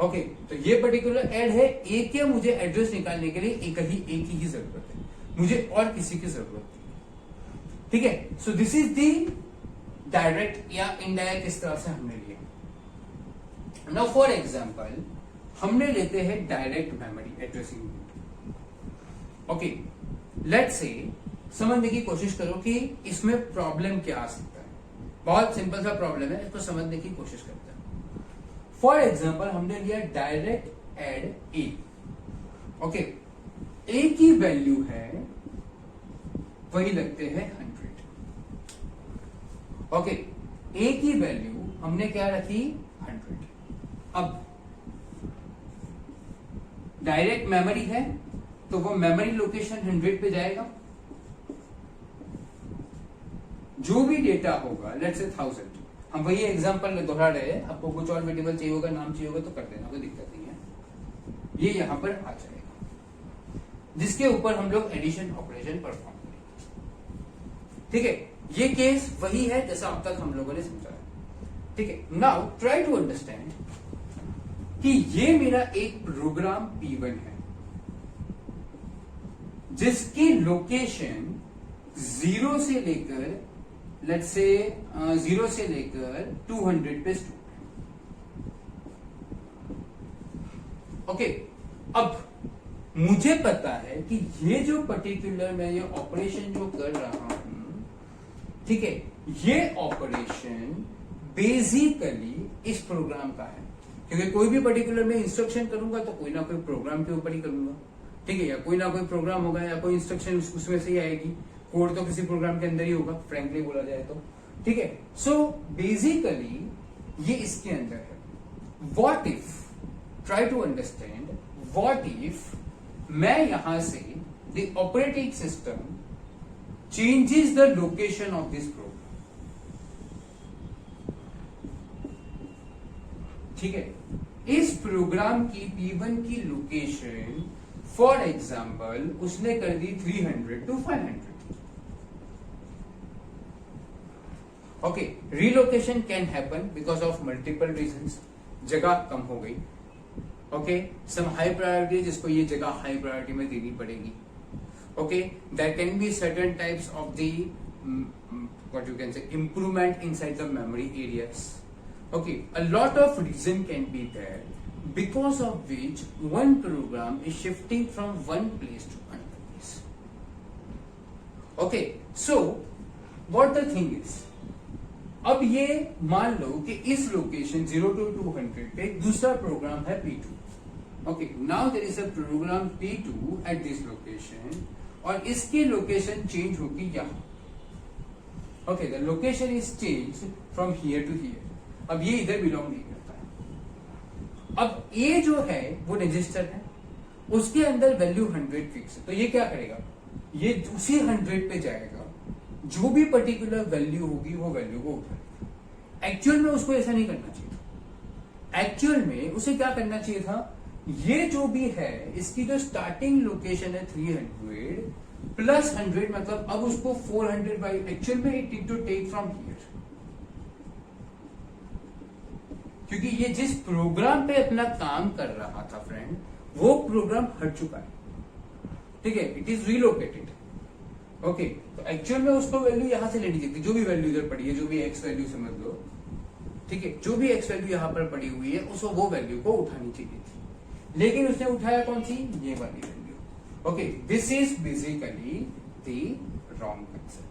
Speaker 1: Okay, तो ये पर्टिकुलर ऐड है, एक के मुझे एड्रेस निकालने के लिए एक ही जरूरत है, मुझे और किसी की जरूरत नहीं। ठीक है, so this is the direct या इनडायरेक्ट इस तरह से हमने लिया। नाउ फॉर एग्जांपल हमने लेते हैं direct memory addressing. Okay, let's से समझने की कोशिश करो कि इसमें प्रॉब्लम क्या आ सकता है। बहुत सिंपल सा प्रॉब्लम है, इसको समझने की कोशिश करते हैं। फॉर एग्जाम्पल हमने लिया डायरेक्ट एड ए। ओके, ए की वैल्यू है वही लगते हैं 100। ओके, ए की वैल्यू हमने क्या रखी 100। अब डायरेक्ट मेमोरी है तो वो मेमोरी लोकेशन 100 पे जाएगा। जो भी डेटा होगा लेट्स से 1000, हम वही एग्जांपल दोहरा रहे हैं, आपको कुछ और वेरिएबल चाहिए होगा, नाम चाहिए होगा तो कर देना, कोई दिक्कत नहीं है। ये यहां पर आ जाएगा जिसके ऊपर हम लोग एडिशन ऑपरेशन परफॉर्म करेंगे। ठीक है, ये केस वही है जैसा अब तक हम लोगों ने समझा है। ठीक है, नाउ ट्राई टू अंडरस्टैंड कि ये मेरा एक प्रोग्राम P1 है जिसकी लोकेशन 0 से लेकर लेट्स से 0 से लेकर 200 पे स्टोर है। ओके, अब मुझे पता है कि ये जो पर्टिकुलर मैं ये ऑपरेशन जो कर रहा हूं, ठीक है, ये ऑपरेशन बेसिकली इस प्रोग्राम का है, क्योंकि कोई भी पर्टिकुलर मैं इंस्ट्रक्शन करूंगा तो कोई ना कोई प्रोग्राम के ऊपर ही करूंगा। ठीक है, या कोई ना कोई प्रोग्राम होगा या कोई इंस्ट्रक्शन उसमें से ही आएगी, कोड तो किसी प्रोग्राम के अंदर ही होगा, फ्रेंकली बोला जाए तो। ठीक है, सो बेसिकली ये इसके अंदर है। What if, try to understand, what if मैं यहां से the operating system changes the location of this program. ठीक है, इस प्रोग्राम की P1 की लोकेशन फॉर एग्जाम्पल उसने कर दी 300 to 500। Okay, relocation can happen because of multiple reasons, जगह कम हो गई। ओके, सम हाई प्रायोरिटी जिसको ये जगह हाई प्रायोरिटी में देनी पड़ेगी। Okay, there can be certain types of the what you can say improvement inside the memory areas. Okay, a lot of reason can be there because of which one program is shifting from one place to another place. Okay, so what the thing is, अब ये मान लो कि इस location 0 to 200 पे एक दूसरा programme है P2. Okay, now there is a program P2 at this location और इसकी लोकेशन चेंज होगी यहाँ। Okay, the location is changed from here to here. अब ये इधर बिलोंग नहीं करता है। अब ये जो है वो रजिस्टर है, उसके अंदर वैल्यू 100 फिक्स है, तो ये क्या करेगा, ये उसी 100 पे जाएगा, जो भी पर्टिकुलर वैल्यू होगी वो वैल्यू को उठाएगा। एक्चुअल में उसको ऐसा नहीं करना चाहिए था। एक्चुअल में उसे क्या करना चाहिए था, ये जो भी है इसकी जो स्टार्टिंग लोकेशन है 300 प्लस 100, मतलब अब उसको 400 बाई एक्चुअल में it need to take from here, क्योंकि ये जिस प्रोग्राम पे अपना काम कर रहा था फ्रेंड, वो प्रोग्राम हट चुका है। ठीक है, इट इज रिलोकेटेड। ओके, तो एक्चुअल में उसको वैल्यू यहां से लेनी चाहिए, जो भी वैल्यू इधर पड़ी है, जो भी एक्स वैल्यू समझ लो, ठीक है, जो भी एक्स वैल्यू यहां पर पड़ी हुई है उसको वो वैल्यू को उठानी चाहिए थी, लेकिन उसने उठाया कौन सी, ये वाली value. Okay, this is basically the wrong concept.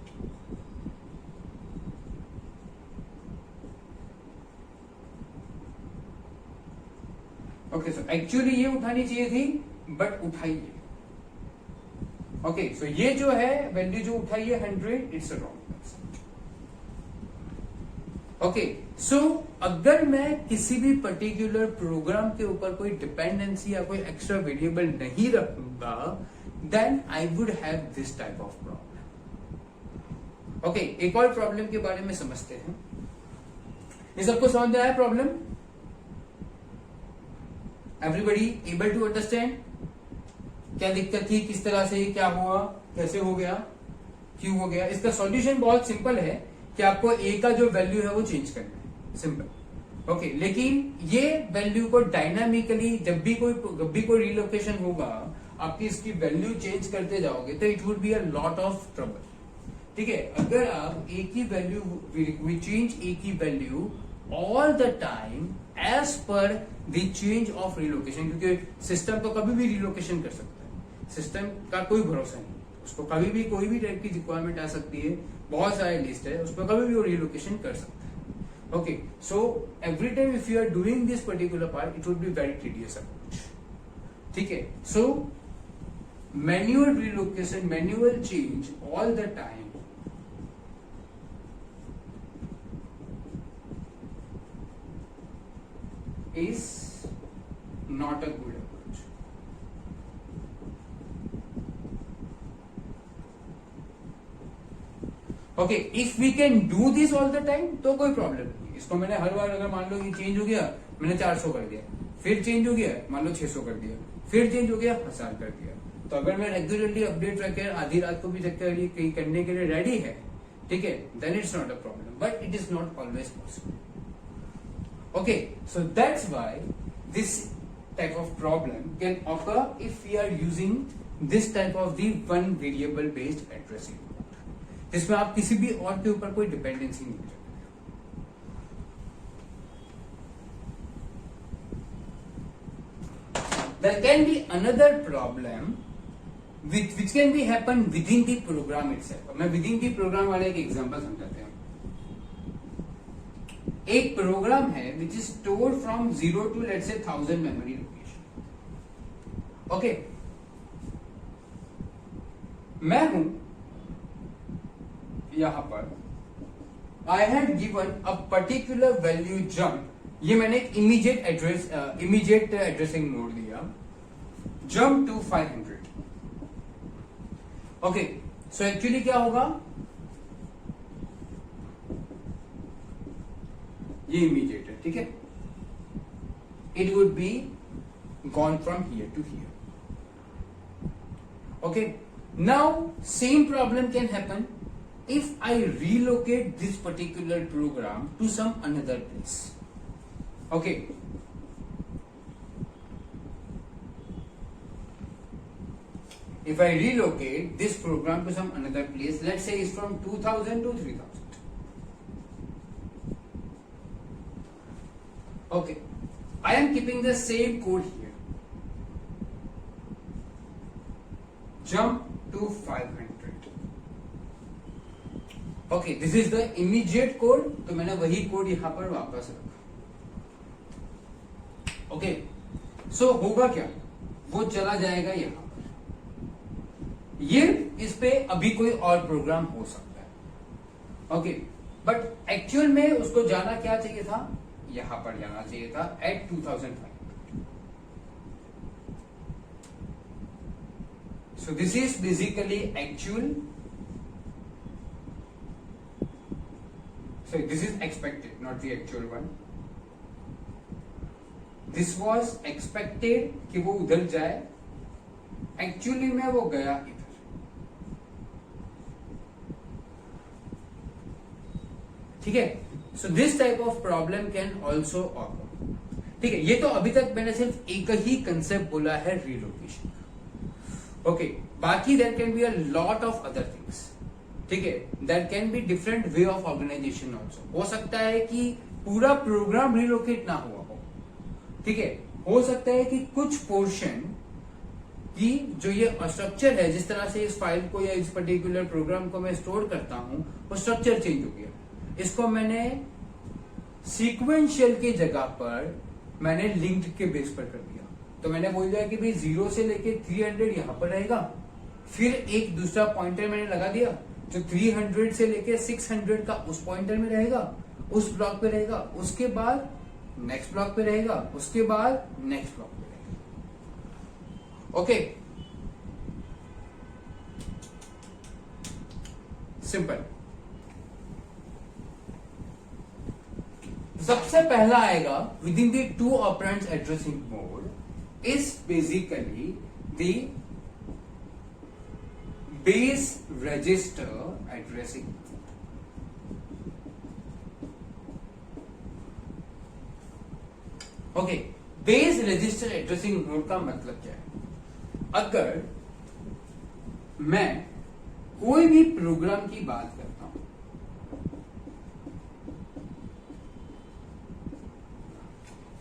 Speaker 1: Okay, so actually ये उठानी चाहिए थी बट उठाई है। ओके, सो ये जो है वैल्यू जो उठाई है 100, it's a wrong concept. Okay, so अगर मैं किसी भी पर्टिकुलर प्रोग्राम के ऊपर कोई डिपेंडेंसी या कोई एक्स्ट्रा वेरिएबल नहीं रखूंगा, then I would have this type of problem. Okay, एक और प्रॉब्लम के बारे में समझते हैं। ये सबको समझ में आया problem? Everybody able to understand? क्या दिक्कत थी, किस तरह से, क्या हुआ, कैसे हो गया, क्यों हो गया? इसका सॉल्यूशन बहुत सिंपल है कि आपको ए का जो वैल्यू है वो चेंज करना है, सिंपल। ओके, लेकिन ये वैल्यू को डायनामिकली जब भी कोई रिलोकेशन होगा, आपकी इसकी वैल्यू चेंज करते जाओगे तो it would be a lot of trouble. ठीक है, अगर आप ए की वैल्यू, वी चेंज ए की value all the time as per the change of relocation, क्योंकि सिस्टम तो कभी भी रिलोकेशन कर सकता है, सिस्टम का कोई भरोसा नहीं, उसको कभी भी कोई भी टाइप की रिक्वायरमेंट आ सकती है, बहुत सारे लिस्ट है, उसमें कभी भी वो रिलोकेशन कर सकता है। Okay, so every time if you are doing this particular part, it would be very tedious approach. ठीक है, सो manual relocation, manual change all the time is not a good approach. Okay, if we can do this all the time तो कोई problem नहीं। इसको मैंने हर बार, अगर मान लो ये चेंज हो गया, मैंने 400 कर दिया, फिर चेंज हो गया, मान लो 600 कर दिया, फिर चेंज हो गया 1000 कर दिया, तो अगर मैं रेगुलरली अपडेट रखकर आधी रात को भी चेक करने के लिए रेडी है, ठीक है, then it's not a problem, but it is not always possible. Okay, so that's why this type of problem can occur if we are using this type of the one variable based addressing, जिसमें आप किसी भी और के ऊपर कोई dependency नहीं रखते। There can be another problem which can be happen within the program itself. मैं within the program वाले एक एग्जांपल समझाते हैं। एक प्रोग्राम है which is stored from 0 to let's say 1000 memory location. Okay, मैं हूं यहां पर, I had given a particular value jump, ये मैंने एक इमीडिएट एड्रेसिंग मोड दिया, jump to 500। Okay, so actually क्या होगा, ये इमीडिएट है, ठीक है, it would be gone from here to here. Okay, now same problem can happen if I relocate this particular program to some another place. Okay, if I relocate this program to some another place, let's say it's from 2000 to 3000. Okay, I am keeping the same code here, jump to 500. Okay, this is the immediate code, तो मैंने वही code यहां पर वापस रखा। Okay, सो होगा क्या, वो चला जाएगा यहां पर, ये इस पे अभी कोई और प्रोग्राम हो सकता है। ओके, बट एक्चुअल में उसको जाना क्या चाहिए था, यहां पर जाना चाहिए था at 2500। So this is basically actual, so this is expected, not the actual one. This was expected कि वो उधर जाए, एक्चुअली में वो गया इधर। ठीक है, so this type of problem can also occur. ठीक है, ये तो अभी तक मैंने सिर्फ एक ही कंसेप्ट बोला है, रिलोकेशन। ओके, बाकी there can be a lot of other things. ठीक है, there can be different way of organization also. हो सकता है कि पूरा प्रोग्राम रिलोकेट ना हुआ हो, ठीक है, हो सकता है कि कुछ पोर्शन की जो ये स्ट्रक्चर है, जिस तरह से इस फाइल को या इस पर्टिकुलर प्रोग्राम को मैं स्टोर करता हूं, वो स्ट्रक्चर चेंज हो गया। इसको मैंने सीक्वेंशियल की जगह पर मैंने लिंक्ड के बेस पर कर दिया, तो मैंने बोल दिया कि भाई 0 से लेके 300 यहां पर रहेगा, फिर एक दूसरा पॉइंटर मैंने लगा दिया जो 300 से लेके 600 का उस पॉइंटर में रहेगा, उस ब्लॉक पे रहेगा, उसके बाद नेक्स्ट ब्लॉक पे रहेगा, उसके बाद नेक्स्ट ब्लॉक पे रहेगा। Okay, simple. सबसे पहला आएगा with in the 2 operands addressing mode is basically the base register addressing. Okay, base register addressing mode का मतलब क्या है, अगर मैं कोई भी प्रोग्राम की बात करता हूं,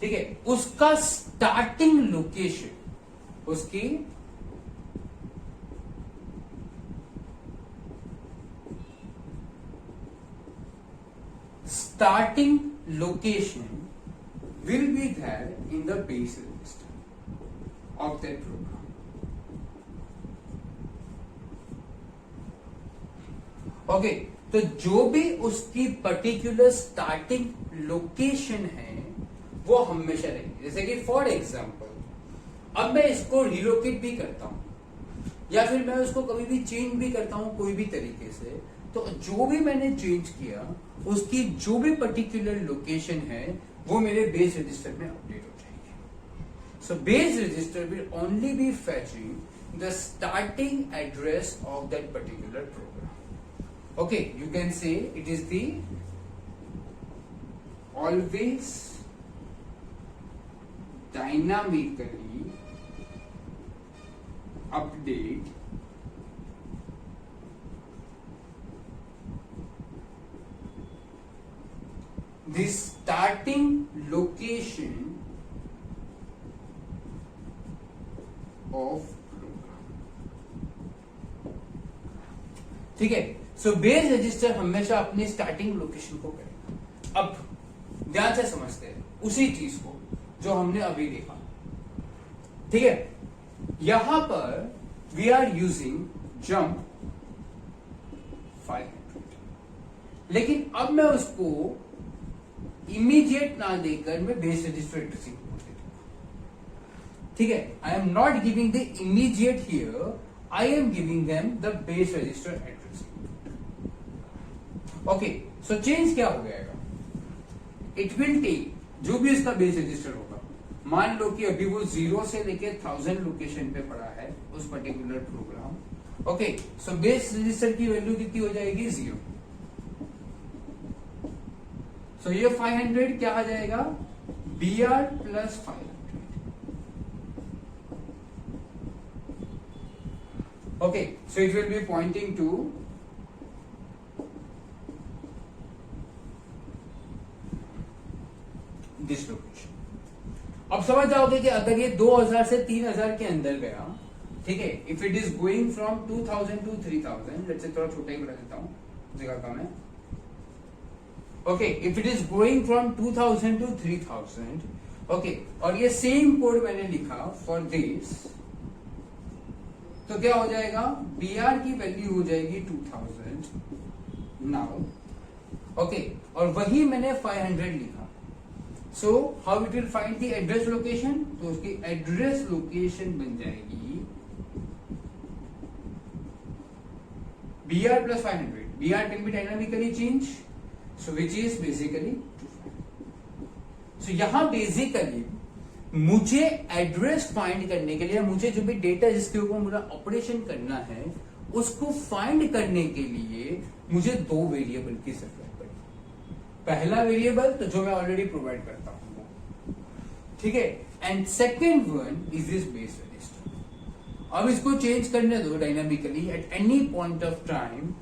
Speaker 1: ठीक है, उसका स्टार्टिंग लोकेशन, उसकी starting location will be there in the base register of that program. Okay, तो जो भी उसकी पर्टिकुलर स्टार्टिंग लोकेशन है वो हमेशा रहेगी। जैसे कि फॉर एग्जाम्पल अब मैं इसको रिलोकेट भी करता हूं या फिर मैं उसको कभी भी चेंज भी करता हूं कोई भी तरीके से, तो जो भी मैंने चेंज किया उसकी जो भी पर्टिकुलर लोकेशन है वो मेरे बेस रजिस्टर में अपडेट हो जाएगी। So base register will only be fetching the starting address of that particular program. Okay, you can say it is the always dynamically update the starting location of program। ठीक है, सो base register हमेशा अपनी starting location को करेगा। अब ध्यान से समझते हैं उसी चीज को जो हमने अभी देखा। ठीक है, यहां पर वी आर यूजिंग जंप 500, लेकिन अब मैं उसको इमीडिएट ना देकर मैं बेस रजिस्टर एड्रेसिंग बोल देता हूं। ठीक है, I am not giving the immediate here, I am giving them the base register addressing. Okay, so change क्या हो जाएगा, इट विल टेक जो भी इसका बेस रजिस्टर होगा, मान लो कि अभी वो 0 से लेके 1000 लोकेशन पे पड़ा है उस particular program. Okay, so base register की वैल्यू कितनी हो जाएगी, 0। सो ये 500 क्या आ जाएगा, BR plus 500। Okay, so it will be pointing to this location. अब समझ जाओगे कि अगर ये 2000 से 3000 के अंदर गया, ठीक है, if it is going from 2000 to 3000, let's say थोड़ा छोटा ही बना देता हूं, जगह कम है। Okay, if it is going from 2000 to 3000, okay, और ये सेम कोड मैंने लिखा फॉर दिस, तो क्या हो जाएगा, BR की वैल्यू हो जाएगी 2000 नाउ। ओके, और वही मैंने 500 लिखा। So how it will find the address location, तो उसकी एड्रेस लोकेशन बन जाएगी BR plus 500। BR can be dynamically change, so which is basically 200। सो यहां बेसिकली मुझे एड्रेस फाइंड करने के लिए, मुझे जो भी डेटा जिसके ऊपर मुझे ऑपरेशन करना है उसको फाइंड करने के लिए मुझे 2 वेरिएबल की जरूरत पड़ी। पहला वेरिएबल तो जो मैं ऑलरेडी प्रोवाइड करता हूं, ठीक है, and second one is this base register. अब इसको चेंज करने दो dynamically at any point of time,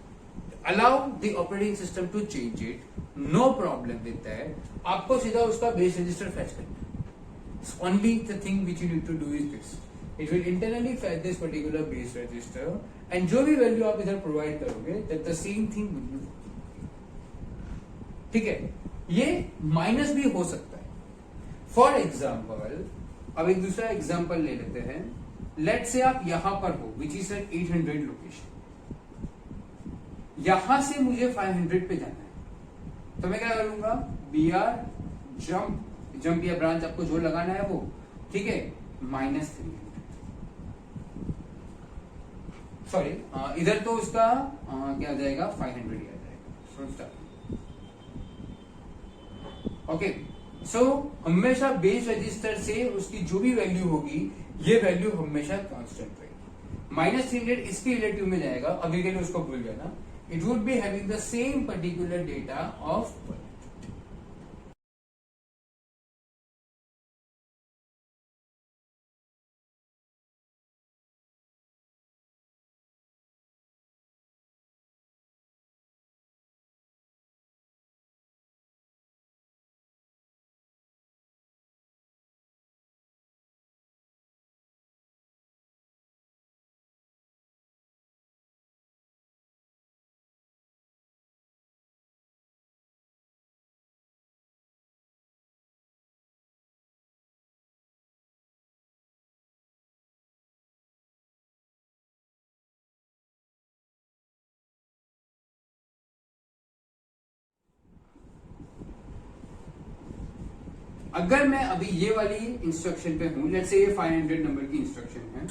Speaker 1: allow the operating system to change it, no problem with that. आपको सीधा उसका बेस रजिस्टर फैच करना है। Only the thing which you need to do is this, it will internally fetch this particular base register and जो भी value आप इधर provide करोगे that the same thing will be working। ठीक है, ये माइनस भी हो सकता है। फॉर एग्जाम्पल, अब एक दूसरा एग्जाम्पल ले लेते हैं। लेट्स से आप यहां पर हो विच इज एट 800 लोकेशन, यहां से मुझे 500 पे जाना है, तो मैं क्या करूंगा, BR जंप या ब्रांच आपको जो लगाना है वो, ठीक है, -300। सॉरी, इधर तो उसका क्या आ जाएगा, 500 ही आ जाएगा। ओके, सो हमेशा बेस रजिस्टर से उसकी जो भी वैल्यू होगी ये वैल्यू हमेशा कांस्टेंट रहेगी। -300 इसके रिलेटिव में जाएगा, अभी के लिए उसको भूल जाना। It would be having the same particular data of अगर मैं अभी ये वाली इंस्ट्रक्शन पे हूं, लेट्स से ये 500 नंबर की इंस्ट्रक्शन है,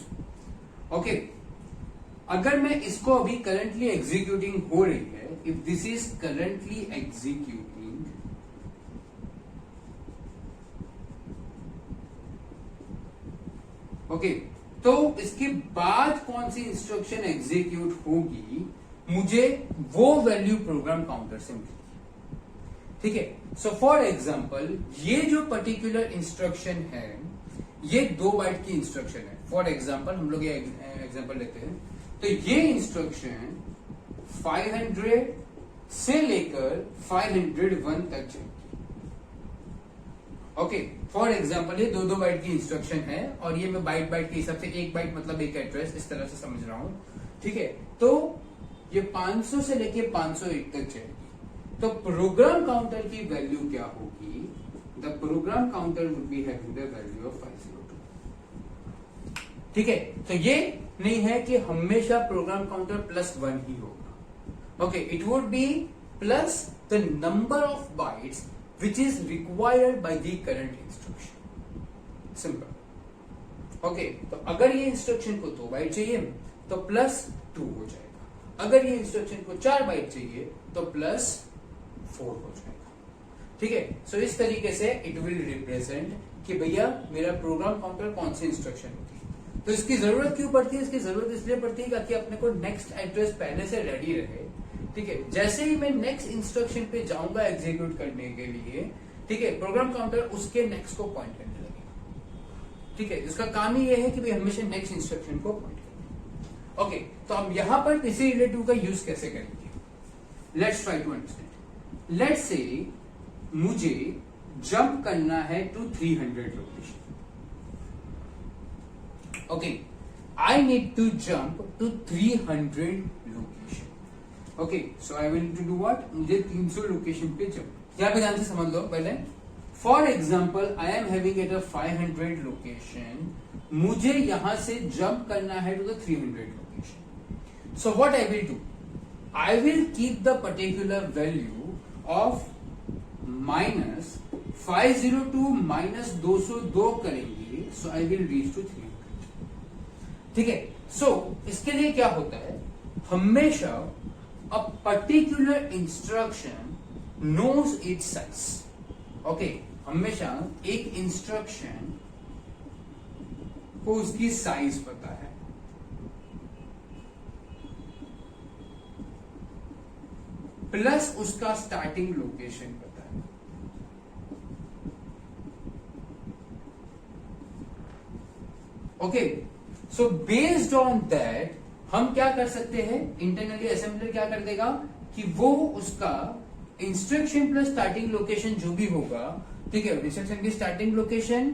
Speaker 1: ओके, अगर मैं इसको अभी करंटली एग्जीक्यूटिंग हो रही है, if this is currently executing, okay, तो इसके बाद कौन सी इंस्ट्रक्शन एग्जीक्यूट होगी, मुझे वो वैल्यू प्रोग्राम काउंटर से मिलेगी। ठीक है, सो फॉर एग्जाम्पल ये जो पर्टिकुलर इंस्ट्रक्शन है ये 2 बाइट की इंस्ट्रक्शन है। फॉर एग्जाम्पल हम लोग ये एग्जाम्पल लेते हैं, तो ये इंस्ट्रक्शन 500 से लेकर 501 तक जाएगी। ओके, फॉर एग्जाम्पल ये 2 बाइट की इंस्ट्रक्शन है और ये मैं बाइट बाइट के हिसाब से 1 बाइट मतलब एक एड्रेस इस तरह से समझ रहा हूं। ठीक है, तो ये 500 से लेके 501 तक जाएगी। तो प्रोग्राम काउंटर की वैल्यू क्या होगी? The program counter would be having the value of 502। ठीक है, तो ये नहीं है कि हमेशा प्रोग्राम काउंटर +1 ही होगा। Okay, it would B plus the number of bytes which is required by the current instruction. Simple. Okay, तो अगर ये इंस्ट्रक्शन को 2 बाइट चाहिए तो +2 हो जाएगा, अगर ये इंस्ट्रक्शन को 4 बाइट चाहिए तो +4 हो जाएगा। ठीक है, सो इस तरीके से इट विल रिप्रेजेंट कि भैया मेरा प्रोग्राम काउंटर कौन सी इंस्ट्रक्शन होती है। तो इसकी जरूरत क्यों पड़ती है? इसकी जरूरत इसलिए पड़ती है ताकि अपने को नेक्स्ट एड्रेस पहले से रेडी रहे। ठीक है, जैसे ही मैं नेक्स्ट इंस्ट्रक्शन पे जाऊंगा एग्जीक्यूट करने के लिए, ठीक है, प्रोग्राम काउंटर उसके नेक्स्ट को पॉइंट करने लगेगा। ठीक है, इसका काम ही ये है कि भाई हमेशा नेक्स्ट इंस्ट्रक्शन को पॉइंट करें। ओके, तो हम यहां पर पीसी रिलेटिव का यूज कैसे करेंगे? Let's try to understand. Let's say मुझे जंप करना है to 300 location. Okay, I need to jump to 300 location. Okay, so I will to do what? मुझे 300 लोकेशन पे जंप। यहां पे ध्यान से समझ लो पहले। For example I am having at a 500 location, मुझे यहां से जंप करना है to the 300 location. So what I will do? I will keep the particular value of -502 -202 करेंगे, so I will reach to 300। ठीक है, सो इसके लिए क्या होता है, हमेशा a particular instruction knows its size. Okay, हमेशा एक इंस्ट्रक्शन को उसकी साइज पता है। प्लस उसका स्टार्टिंग लोकेशन पता है। Okay, so based on that हम क्या कर सकते हैं, इंटरनली असेंबलर क्या कर देगा कि वो उसका इंस्ट्रक्शन प्लस स्टार्टिंग लोकेशन जो भी होगा, ठीक है, इंस्ट्रक्शन की स्टार्टिंग लोकेशन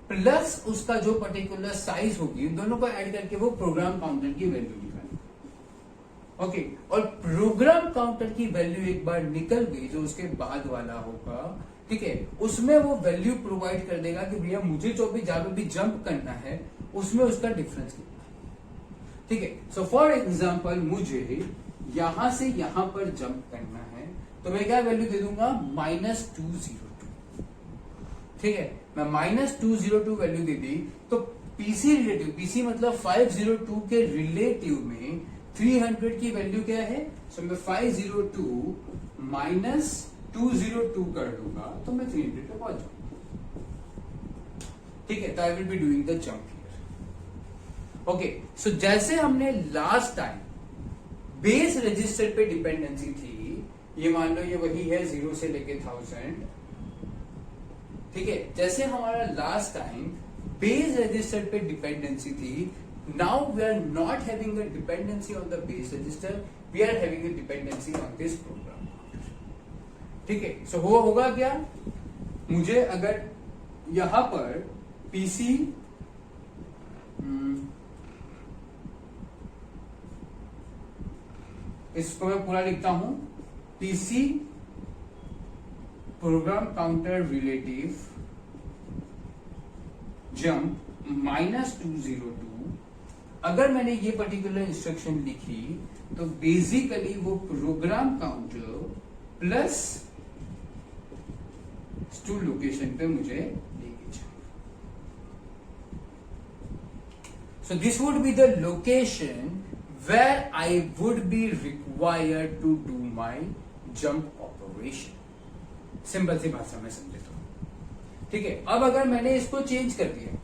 Speaker 1: प्लस उसका जो पर्टिकुलर साइज होगी, उन दोनों को ऐड करके वो प्रोग्राम काउंटर की वैल्यू निकालेगा। ओके, और प्रोग्राम काउंटर की वैल्यू एक बार निकल गई, जो उसके बाद वाला होगा, ठीक है, उसमें वो वैल्यू प्रोवाइड कर देगा कि भैया मुझे जो भी जहां पे भी जंप करना है उसमें उसका डिफरेंस कितना है। ठीक है, सो फॉर एग्जाम्पल मुझे यहां से यहां पर जंप करना है, तो मैं क्या वैल्यू दे दूंगा? -202। ठीक है, मैं -202 वैल्यू दे दी, तो पीसी रिलेटिव, पीसी मतलब 502 के रिलेटिव में 300 की वैल्यू क्या है? सो मैं 502 -202 कर दूंगा तो मैं 300 पे पहुंच जाऊंगा। ठीक है, तो I will be doing the jump. Okay, so जैसे हमने लास्ट टाइम बेस रजिस्टर पे डिपेंडेंसी थी, ये मान लो ये वही है 0 से लेके 1000। ठीक है, जैसे हमारा लास्ट टाइम बेस रजिस्टर पे डिपेंडेंसी थी, now we are not having a dependency on the base register, we are having a dependency on this program. ठीक है, सो वो होगा क्या? मुझे अगर यहां पर पीसी इसको मैं पूरा लिखता हूं, PC program counter relative jump -202। अगर मैंने ये पर्टिकुलर इंस्ट्रक्शन लिखी तो बेसिकली वो program counter plus two location पे मुझे लेके जाए। So this would be the location where I would be required to do my jump operation. Simple C भाषा में समझे तो ठीक है। अब अगर मैंने इसको चेंज कर दिया,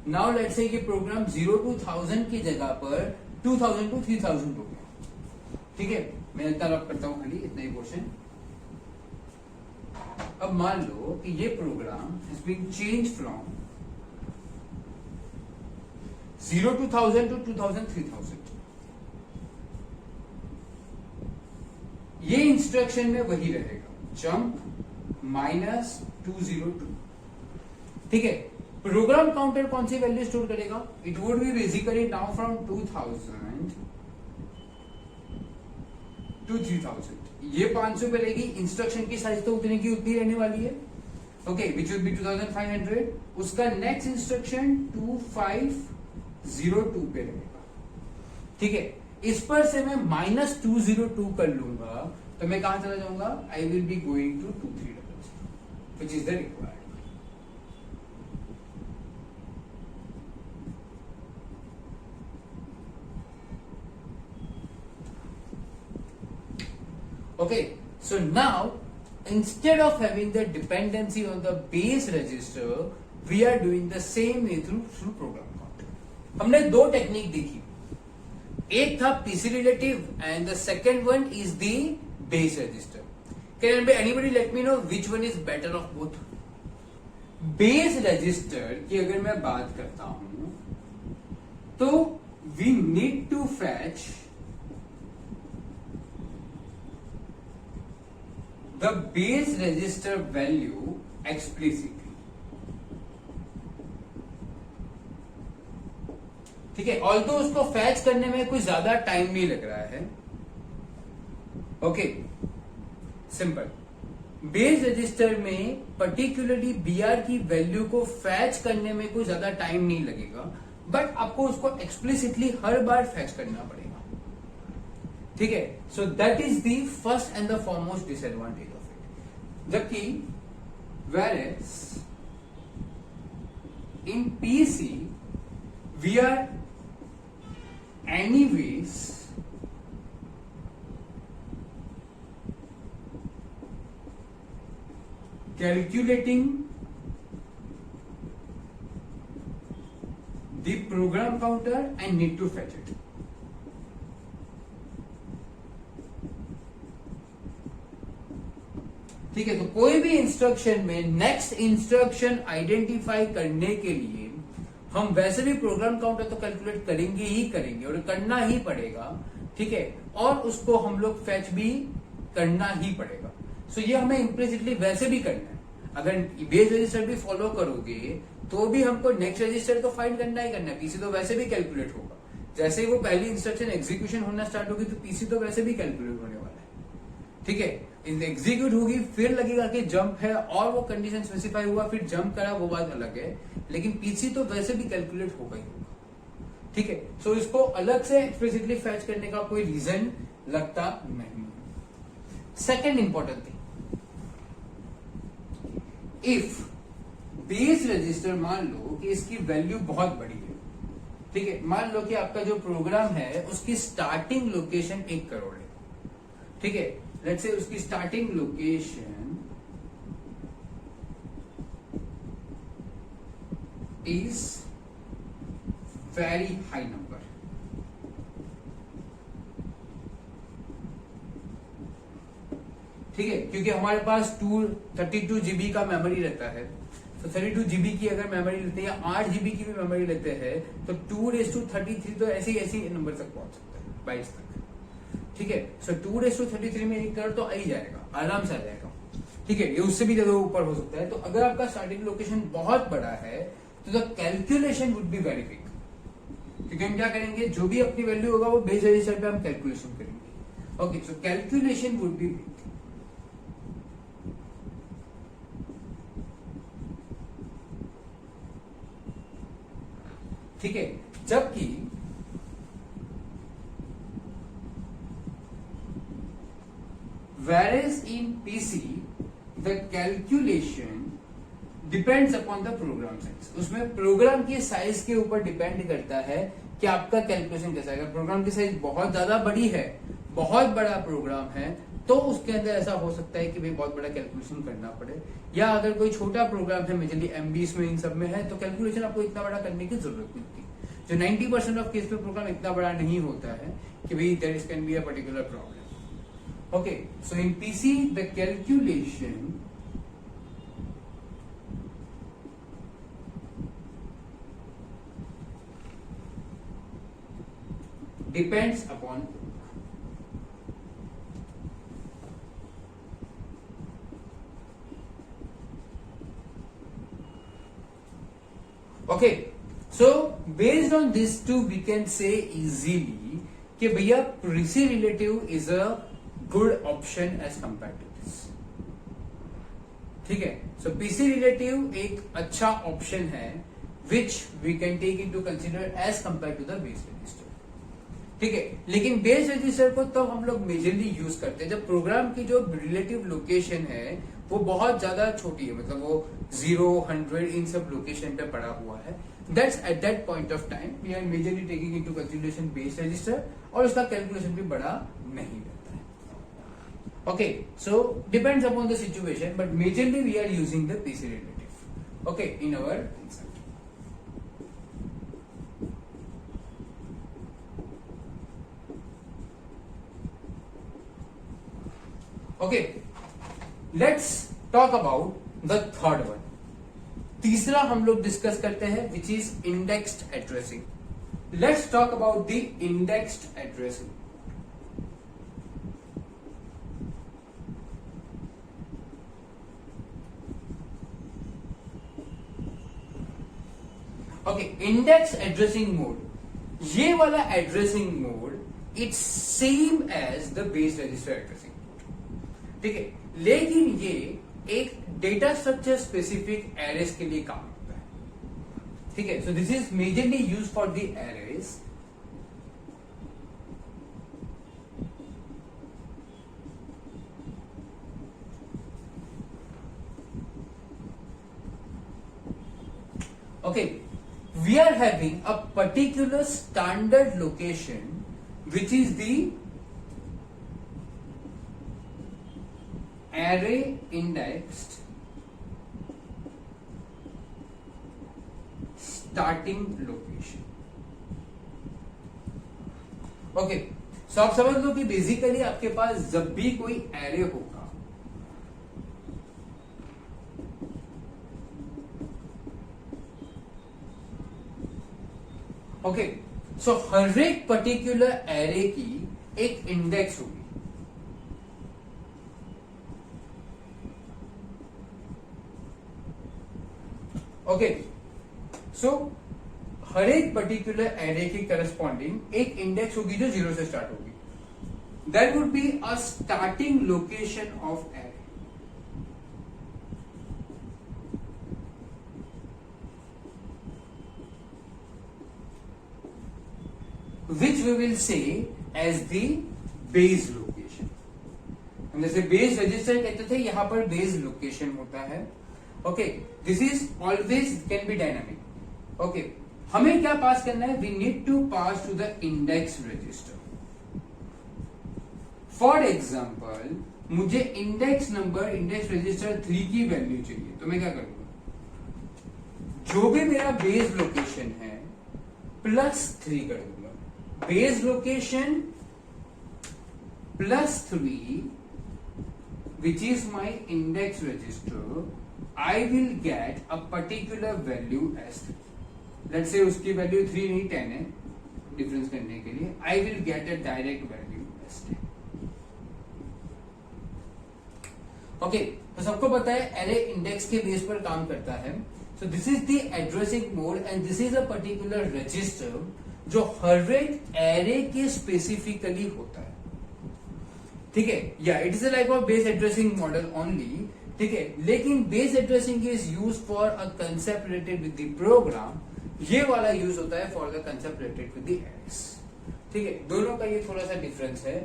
Speaker 1: नाउ लेट्स से ये प्रोग्राम 0 to 1000 की जगह पर 2000 to 3000 हो गया। ठीक है, मैं इतना रब करता हूं, खाली इतना ही पोर्शन। अब मान लो कि ये program has been change from 0 to 1000 to 2000 3000। ये इंस्ट्रक्शन में वही रहेगा, जंप -202। ठीक है, प्रोग्राम काउंटर कौन सी वैल्यू स्टोर करेगा? It would B basically now from 2000 to 3000। ये 500 पे रहेगी, इंस्ट्रक्शन की साइज तो उतनी की उतनी रहने वाली है। Okay, which would B 2500। उसका नेक्स्ट इंस्ट्रक्शन 2502 पे रहेगा। ठीक है, इस पर से मैं -202 कर लूंगा तो मैं कहां चला जाऊंगा? I will be going to 2300 which is the required. Okay, so now instead of having the dependency on the base register, we are doing the same way through program counter। हमने दो टेक्निक देखी, एक था PC relative and the second one is the base register। Can anybody let me know which one is better of both? Base register की अगर मैं बात करता हूं तो we need to fetch the base register value explicitly। ठीक है, although उसको फैच करने में कोई ज्यादा टाइम नहीं लग रहा है। Okay, simple. बेस रजिस्टर में पर्टिकुलरली बीआर की वैल्यू को फैच करने में कोई ज्यादा टाइम नहीं लगेगा, बट आपको उसको एक्सप्लिसिटली हर बार फैच करना पड़ेगा। ठीक है, so that is the first and the foremost disadvantage of it. जबकि whereas in PC we are anyways calculating the program counter and need to fetch it। ठीक है, तो कोई भी इंस्ट्रक्शन में नेक्स्ट इंस्ट्रक्शन आइडेंटिफाई करने के लिए हम वैसे भी प्रोग्राम काउंटर तो कैलकुलेट करेंगे ही करेंगे और करना ही पड़ेगा। ठीक है, और उसको हम लोग फैच भी करना ही पड़ेगा। सो ये हमें इम्प्लिसिटली वैसे भी करना है। अगर बेस रजिस्टर भी फॉलो करोगे तो भी हमको नेक्स्ट रजिस्टर तो फाइंड करना ही करना है। पीसी तो वैसे भी कैलकुलेट होगा, जैसे ही वो पहली इंस्ट्रक्शन एग्जीक्यूशन होना स्टार्ट होगी तो पीसी तो वैसे भी कैलकुलेट होने वाला है। ठीक है, एग्जीक्यूट होगी, फिर लगेगा कि जंप है और वो कंडीशन स्पेसिफाई हुआ, फिर जंप करा, वो बात अलग है, लेकिन पीसी तो वैसे भी कैलकुलेट होगा ही होगा। ठीक है, सो इसको अलग से एक्सप्लिसिटली फैच करने का कोई रीजन लगता नहीं। Second important thing, if base register मान लो कि इसकी वैल्यू बहुत बड़ी है। ठीक है, मान लो कि आपका जो प्रोग्राम है उसकी स्टार्टिंग लोकेशन 1 करोड़ है। ठीक है, लेट्स से उसकी starting location is very high number. ठीक है, क्योंकि हमारे पास 32 जीबी का मेमोरी रहता है, तो 32 जीबी की अगर मेमोरी लेते हैं या 8 जीबी की भी मेमोरी लेते हैं तो 2:33 तो ऐसे ही नंबर तक पहुंच सकता है, 22 तक। ठीक है, सो 2:33 में 1 करोड़ तो आ ही जाएगा, आराम से आ जाएगा। ठीक है, ये उससे भी ज्यादा ऊपर हो सकता है। तो अगर आपका स्टार्टिंग लोकेशन बहुत बड़ा है तो the calculation would be very big, क्योंकि हम क्या करेंगे, जो भी अपनी वैल्यू होगा वो बेस रजिस्टर पे हम कैलकुलेशन करेंगे। Okay, so calculation would be big. ठीक है, जबकि whereas in PC the calculation depends upon the program size. उसमें प्रोग्राम की साइज के ऊपर डिपेंड करता है कि आपका कैलकुलेशन कैसा है। अगर प्रोग्राम की साइज बहुत ज्यादा बड़ी है, बहुत बड़ा प्रोग्राम है, तो उसके अंदर ऐसा हो सकता है कि भाई बहुत बड़ा कैलकुलेशन करना पड़े, या अगर कोई छोटा प्रोग्राम है, मेजरली एमबीस में इन सब में है, तो कैलकुलेशन आपको इतना बड़ा करने की जरूरत नहीं होती। जो 90% ऑफ केस में प्रोग्राम इतना बड़ा नहीं होता है कि भाई there is can be a particular problem. Okay, so in PC the calculation depends upon okay, so based on this two we can say easily कि भैया PC relative is a good option as compared to this। ठीक है, so PC relative एक अच्छा option है which we can take into consider as compared to the base register। ठीक है, लेकिन बेस रजिस्टर को तब हम लोग मेजरली यूज करते हैं जब प्रोग्राम की जो रिलेटिव लोकेशन है वो बहुत ज्यादा छोटी है, मतलब वो 0, 100 इन सब लोकेशन पे पड़ा हुआ है। That's at that point of time we are majorly taking into consideration base register, और उसका कैलकुलेशन भी बड़ा नहीं रहता है। Okay, so depends upon the situation, but majorly we are using the PC relative okay in our okay. Let's talk about the third one. तीसरा हम लोग डिस्कस करते हैं which is indexed addressing. Let's talk about the indexed addressing. Okay, index addressing mode, ये वाला addressing mode it's same as the base register addressing. ठीक है, लेकिन ये एक डेटा स्ट्रक्चर स्पेसिफिक एरेज के लिए काम होता है। ठीक है, so this is majorly use for the arrays. Okay, we are having a particular standard location which is the array indexed starting location। ओके, सो आप समझ लो कि बेसिकली आपके पास जब भी कोई एरे होगा, ओके, सो हर एक पर्टिकुलर एरे की एक इंडेक्स होगी। ओके, सो हर एक पर्टिकुलर एरे की करस्पॉन्डिंग एक इंडेक्स होगी जो 0 से स्टार्ट होगी। That would be a starting location of array. Which we will say as the base location. हम जैसे बेस रजिस्टर कहते थे, यहां पर बेस लोकेशन होता है। Okay, this is always can be dynamic. Okay, हमें क्या पास करना है? We need to pass to the index register. For example, मुझे इंडेक्स नंबर इंडेक्स रजिस्टर 3 की वैल्यू चाहिए, तो मैं क्या करूंगा? जो भी मेरा बेस लोकेशन है +3 कर दूंगा। Base location +3 which is my index register, I will get a particular value as 3. Let's say उसकी वैल्यू 3 नहीं 10 है, डिफरेंस करने के लिए I will get a direct value as 10. Okay, तो सबको पता है एरे इंडेक्स के बेस पर काम करता है। So this is the addressing mode and this is a particular register जो हर एक एरे के स्पेसिफिकली होता है। ठीक है, या it is a like of base addressing model only. ठीक है, लेकिन base addressing is use for a concept related with the program, ये वाला यूज होता है for the concept related with the arrays. ठीक है, दोनों का ये थोड़ा सा डिफरेंस है।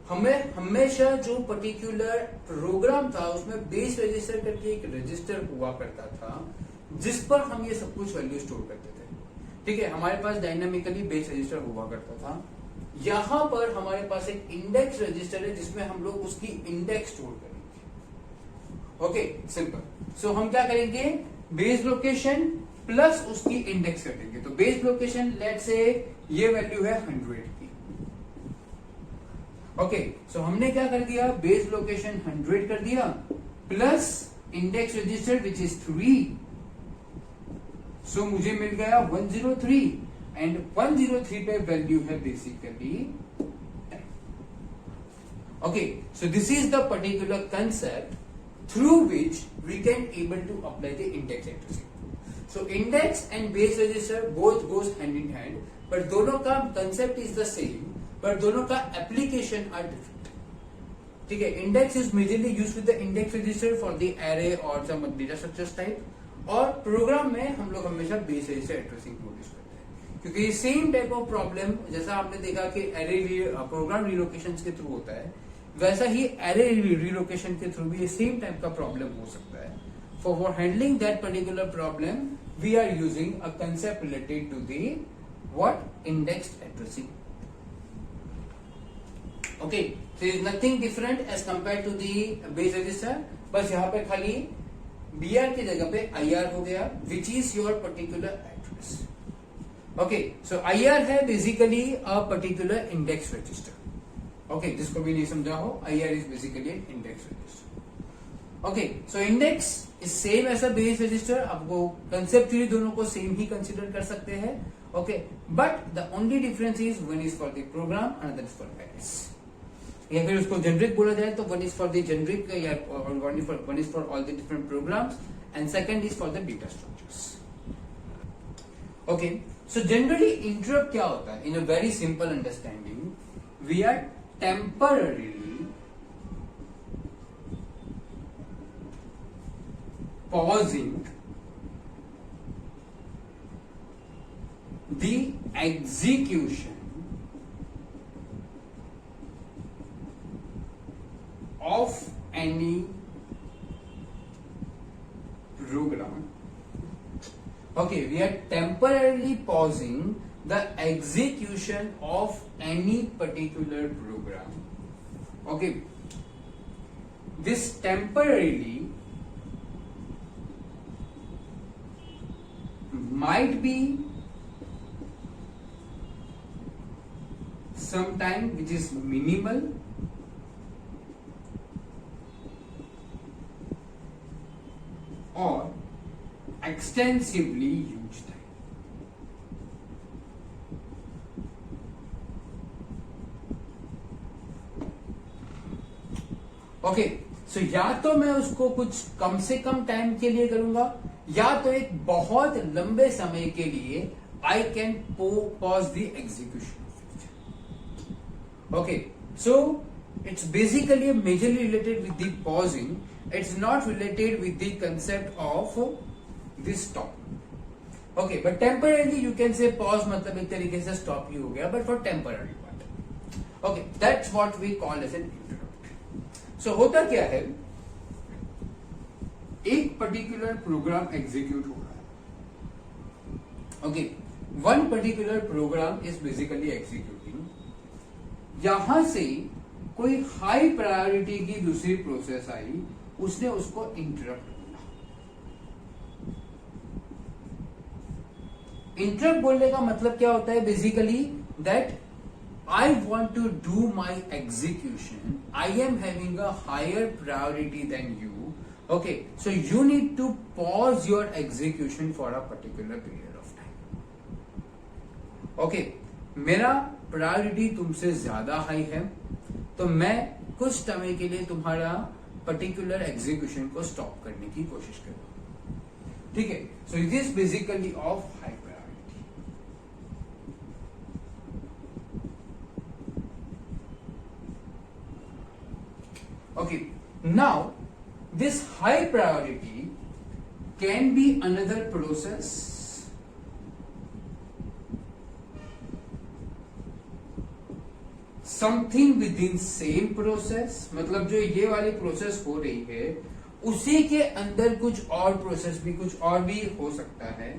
Speaker 1: हमें हमेशा जो पर्टिकुलर प्रोग्राम था उसमें बेस रजिस्टर करके एक रजिस्टर हुआ करता था जिस पर हम ये सब कुछ वैल्यू स्टोर करते थे। ठीक है, हमारे पास डायनामिकली बेस रजिस्टर हुआ करता था। यहां पर हमारे पास एक इंडेक्स रजिस्टर है जिसमें हम लोग उसकी इंडेक्स स्टोर करेंगे। Okay, simple. सो हम क्या करेंगे, बेस लोकेशन प्लस उसकी इंडेक्स कर देंगे। तो बेस लोकेशन लेट से ये वैल्यू है 100 की। ओके, सो हमने क्या कर दिया, बेस लोकेशन 100 कर दिया plus index register which is 3। सो मुझे मिल गया 103 एंड 103 पे वैल्यू है basically 10। Okay, so this is the particular concept through which we can able to apply the index accuracy. So index and base register both goes hand in hand, but दोनों का concept is the same, but दोनों का application are different. ठीक है, index is majorly used with the index register for the array or some data structures type, और programme में हम लोग हमेशा बेस रजिस्टर एड्रेसिंग को यूज करते हैं, क्योंकि सेम टाइप ऑफ प्रॉब्लम जैसा आपने देखा कि एरे प्रोग्राम रिलोकेशन के थ्रू होता है, वैसा ही एरे रिलोकेशन के थ्रू भी सेम टाइप का प्रॉब्लम हो सकता है। For handling that particular problem we are using a concept related to the what indexed addressing. Okay, so is nothing different as compare to the base register, बस यहाँ पे खाली बीआर की जगह पे आईआर हो गया which is your particular address. Okay, so IR है basically a particular index register. Okay, जिसको भी नहीं समझा हो, IR is basically an index register. Okay, so index is same as a base register. आपको कंसेप्चुअली दोनों को सेम ही कंसिडर कर सकते हैं। Okay, but the only difference is one is for the program, another is for address. या फिर उसको जेनरिक बोला जाए तो one is for the generic या one is for all the different programs and second is for the data structures. Okay, so generally interrupt क्या होता है? In a very simple understanding, we are temporarily pausing the execution of any program. Okay, we are temporarily pausing the execution of any particular program. Okay, this temporarily might be some time which is minimal, or extensively huge time. Okay, so या तो मैं उसको कुछ कम से कम time के लिए करूंगा, या तो एक बहुत लंबे समय के लिए I can pause the execution of it. Okay, so it's basically majorly related with the pausing, it's not related with the concept of the stop. Okay, but temporary you can say pause मतलब एक तरीके से stop ही हो गया, but for temporary part. Okay, that's what we call as an interrupt. So होता क्या है, एक पर्टिकुलर प्रोग्राम एग्जीक्यूट हो रहा है। Okay, one particular program is basically executing. यहां से कोई हाई प्रायोरिटी की दूसरी प्रोसेस आई, उसने उसको इंटरप्ट बोला। इंटरप्ट बोलने का मतलब क्या होता है? Basically that I want to do my execution. I am having a higher priority than you. Okay, so you need to pause your execution for a particular period of time. Okay, मेरा priority तुमसे ज्यादा high है, तो मैं कुछ समय के लिए तुम्हारा पर्टिकुलर एग्जीक्यूशन को स्टॉप करने की कोशिश करूंगा। ठीक है, so it is basically of high priority. Okay, now this high priority can be another process something with in same process, मतलब जो ये वाली प्रोसेस हो रही है उसी के अंदर कुछ और प्रोसेस भी, कुछ और भी हो सकता है।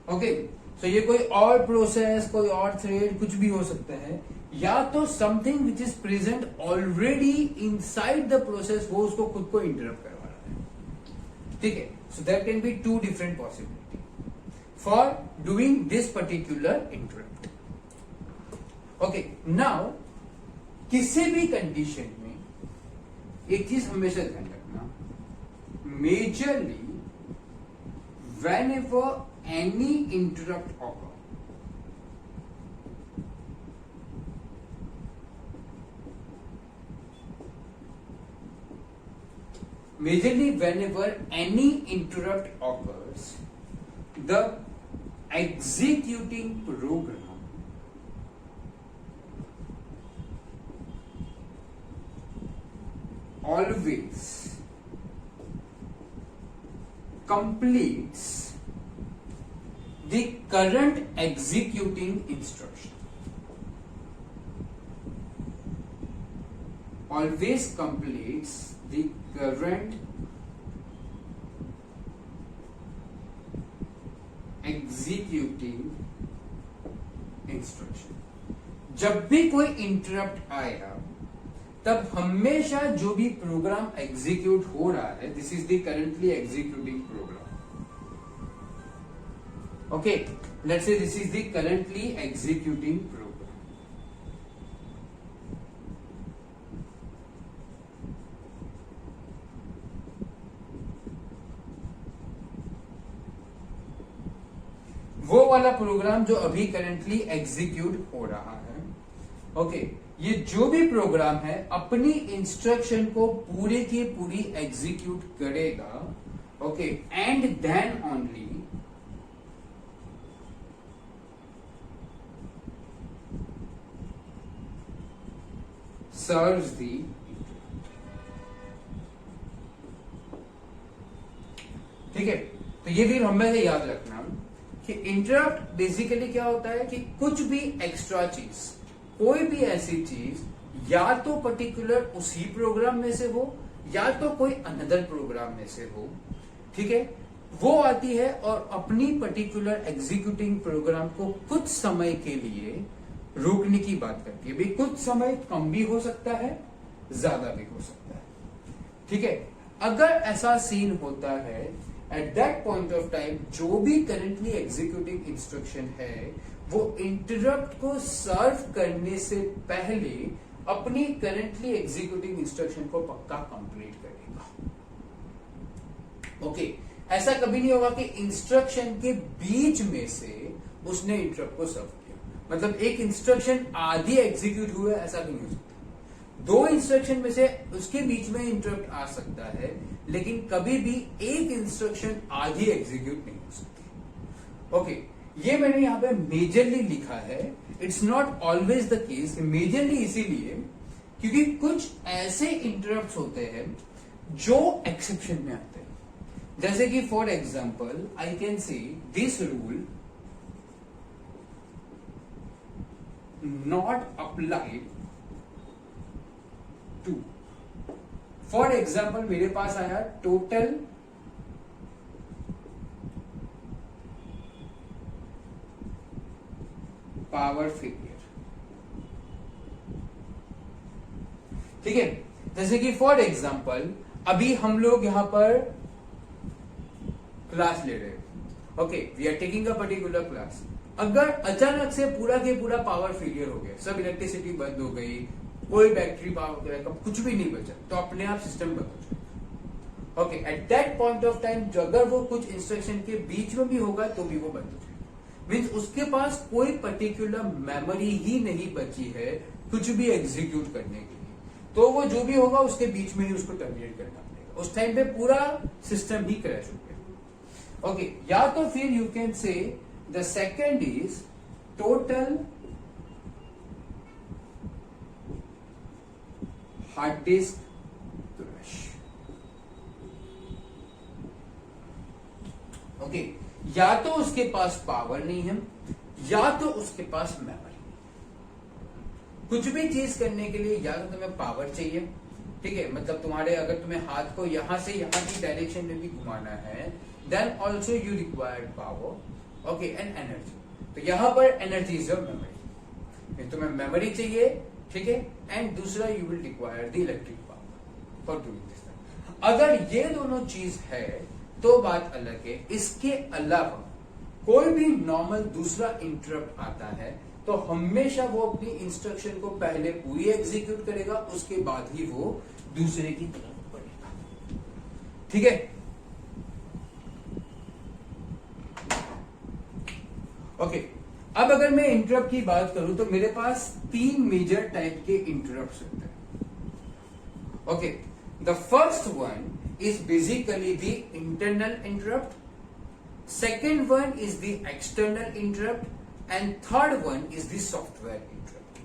Speaker 1: ओके, सो ये कोई और प्रोसेस, कोई और थ्रेड, कुछ भी हो सकता है, या तो something which is present already inside the process, वो उसको खुद को इंटरप्ट करवा रहा है। ठीक है, so there can be two different possibility for doing this particular interrupt. Okay, now किसी भी कंडीशन में एक चीज हमेशा ध्यान रखना, majorly whenever any interrupt occur, majorly whenever any interrupt occurs, the executing program always completes the current executing instruction. Always completes the current executing instruction. जब भी कोई इंटरप्ट आएगा तब हमेशा जो भी प्रोग्राम एग्जीक्यूट हो रहा है, this is the currently executing program. Okay, let's say this is the currently executing program. वो वाला प्रोग्राम जो अभी करेंटली एग्जीक्यूट हो रहा है। ओके, ये जो भी प्रोग्राम है अपनी इंस्ट्रक्शन को पूरे की पूरी एग्जीक्यूट करेगा। Okay, and then only serves the. ठीक है, तो ये भी हमें याद रखना कि इंटरप्ट बेसिकली क्या होता है कि कुछ भी एक्स्ट्रा चीज, कोई भी ऐसी चीज या तो पर्टिकुलर उसी प्रोग्राम में से हो या तो कोई अनदर प्रोग्राम में से हो, ठीक है, वो आती है और अपनी पर्टिकुलर एग्जीक्यूटिंग प्रोग्राम को कुछ समय के लिए रोकने की बात करती है। भाई कुछ समय कम भी हो सकता है, ज्यादा भी हो सकता है। ठीक है, अगर ऐसा सीन होता है at that point of time जो भी करेंटली एग्जीक्यूटिंग इंस्ट्रक्शन है वो इंटरप्ट को सर्व करने से पहले अपनी करेंटली एग्जीक्यूटिंग इंस्ट्रक्शन को पक्का कंप्लीट करेगा। ओके, ऐसा कभी नहीं होगा कि इंस्ट्रक्शन के बीच में से उसने इंटरप्ट को सर्व किया, मतलब एक इंस्ट्रक्शन आधी एग्जीक्यूट हुआ, ऐसा भी नहीं हो सकता। दो इंस्ट्रक्शन में से उसके बीच में इंटरप्ट आ सकता है, लेकिन कभी भी एक इंस्ट्रक्शन आधी एग्जीक्यूट नहीं हो सकती। ओके, ये मैंने यहां पे मेजरली लिखा है, it's not always the case. Majorly इसीलिए क्योंकि कुछ ऐसे इंटरप्ट होते हैं जो एक्सेप्शन में आते हैं, जैसे कि for example I can say this rule not applied to, for example मेरे पास आया टोटल पावर फेलियर। ठीक है, जैसे कि फॉर एग्जाम्पल अभी हम लोग यहां पर क्लास ले रहे हैं। Okay, we are taking a particular class. अगर अचानक से पूरा के पूरा पावर फेलियर हो गया, सब इलेक्ट्रिसिटी बंद हो गई, कोई बैटरी पावर बैकअप कुछ भी नहीं बचा, तो अपने आप सिस्टम बंद हो जाएगा। Okay, at that point of time अगर वो कुछ इंस्ट्रक्शन के बीच में भी होगा तो भी वो बंद हो जाएगा। मीन्स उसके पास कोई पर्टिकुलर मेमोरी ही नहीं बची है कुछ भी एग्जीक्यूट करने के लिए, तो वो जो भी होगा उसके बीच में ही उसको टर्मिनेट करना पड़ेगा। उस टाइम पे पूरा सिस्टम ही क्रैश हो गया। ओके, या तो फिर you can say the second is total hard disk crash. या तो उसके पास पावर नहीं है या तो उसके पास मेमोरी। कुछ भी चीज करने के लिए या तो तुम्हें पावर चाहिए, ठीक है, मतलब तुम्हारे अगर तुम्हें हाथ को यहां से यहां की डायरेक्शन में भी घुमाना है, then also you required power, okay, and energy. तो यहां पर एनर्जी इज योर मेमोरी, तुम्हें मेमोरी चाहिए, ठीक है, एंड दूसरा you will require the electric power for doing this. अगर ये दोनों चीज है तो बात अलग है। इसके अलावा कोई भी नॉर्मल दूसरा इंटरप्ट आता है तो हमेशा वो अपनी इंस्ट्रक्शन को पहले पूरी एग्जीक्यूट करेगा, उसके बाद ही वो दूसरे की तरफ बढ़ेगा, ठीक है। ओके, अब अगर मैं इंटरप्ट की बात करूं तो मेरे पास 3 मेजर टाइप के इंटरप्ट होते हैं। Okay, the first one is basically the internal interrupt, second one is the external interrupt, and third one is the software interrupt.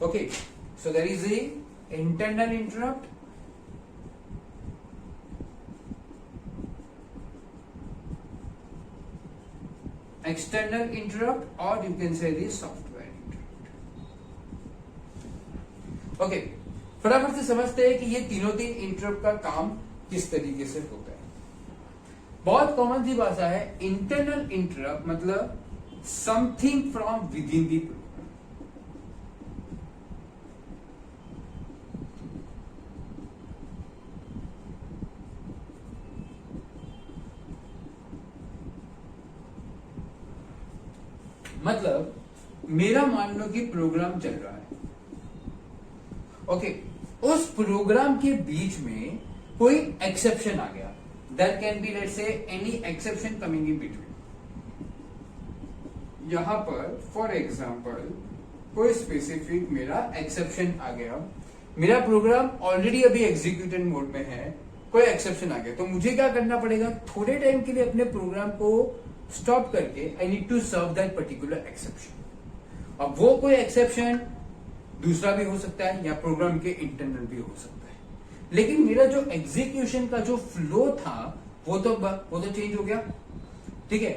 Speaker 1: Okay, so there is the internal interrupt, external interrupt, or you can say the software interrupt. Okay, फटाफट से समझते हैं कि ये तीनों interrupt का काम किस तरीके से होता है। बहुत कॉमन सी भाषा है। इंटरनल इंटरप्ट मतलब something from within the program. मतलब मेरा मान लो कि प्रोग्राम चल रहा है, ओके, उस प्रोग्राम के बीच में कोई एक्सेप्शन आ गया, that can be let's say any exception coming in between. यहां पर फॉर एग्जांपल कोई स्पेसिफिक मेरा एक्सेप्शन आ गया, मेरा प्रोग्राम ऑलरेडी अभी एग्जीक्यूटेड मोड में है, कोई एक्सेप्शन आ गया, तो मुझे क्या करना पड़ेगा, थोड़े टाइम के लिए अपने प्रोग्राम को स्टॉप करके I need to serve that particular exception. अब वो कोई एक्सेप्शन दूसरा भी हो सकता है या प्रोग्राम के इंटरनल भी हो सकता है, लेकिन मेरा जो एग्जीक्यूशन का जो फ्लो था वो तो चेंज हो गया, ठीक है।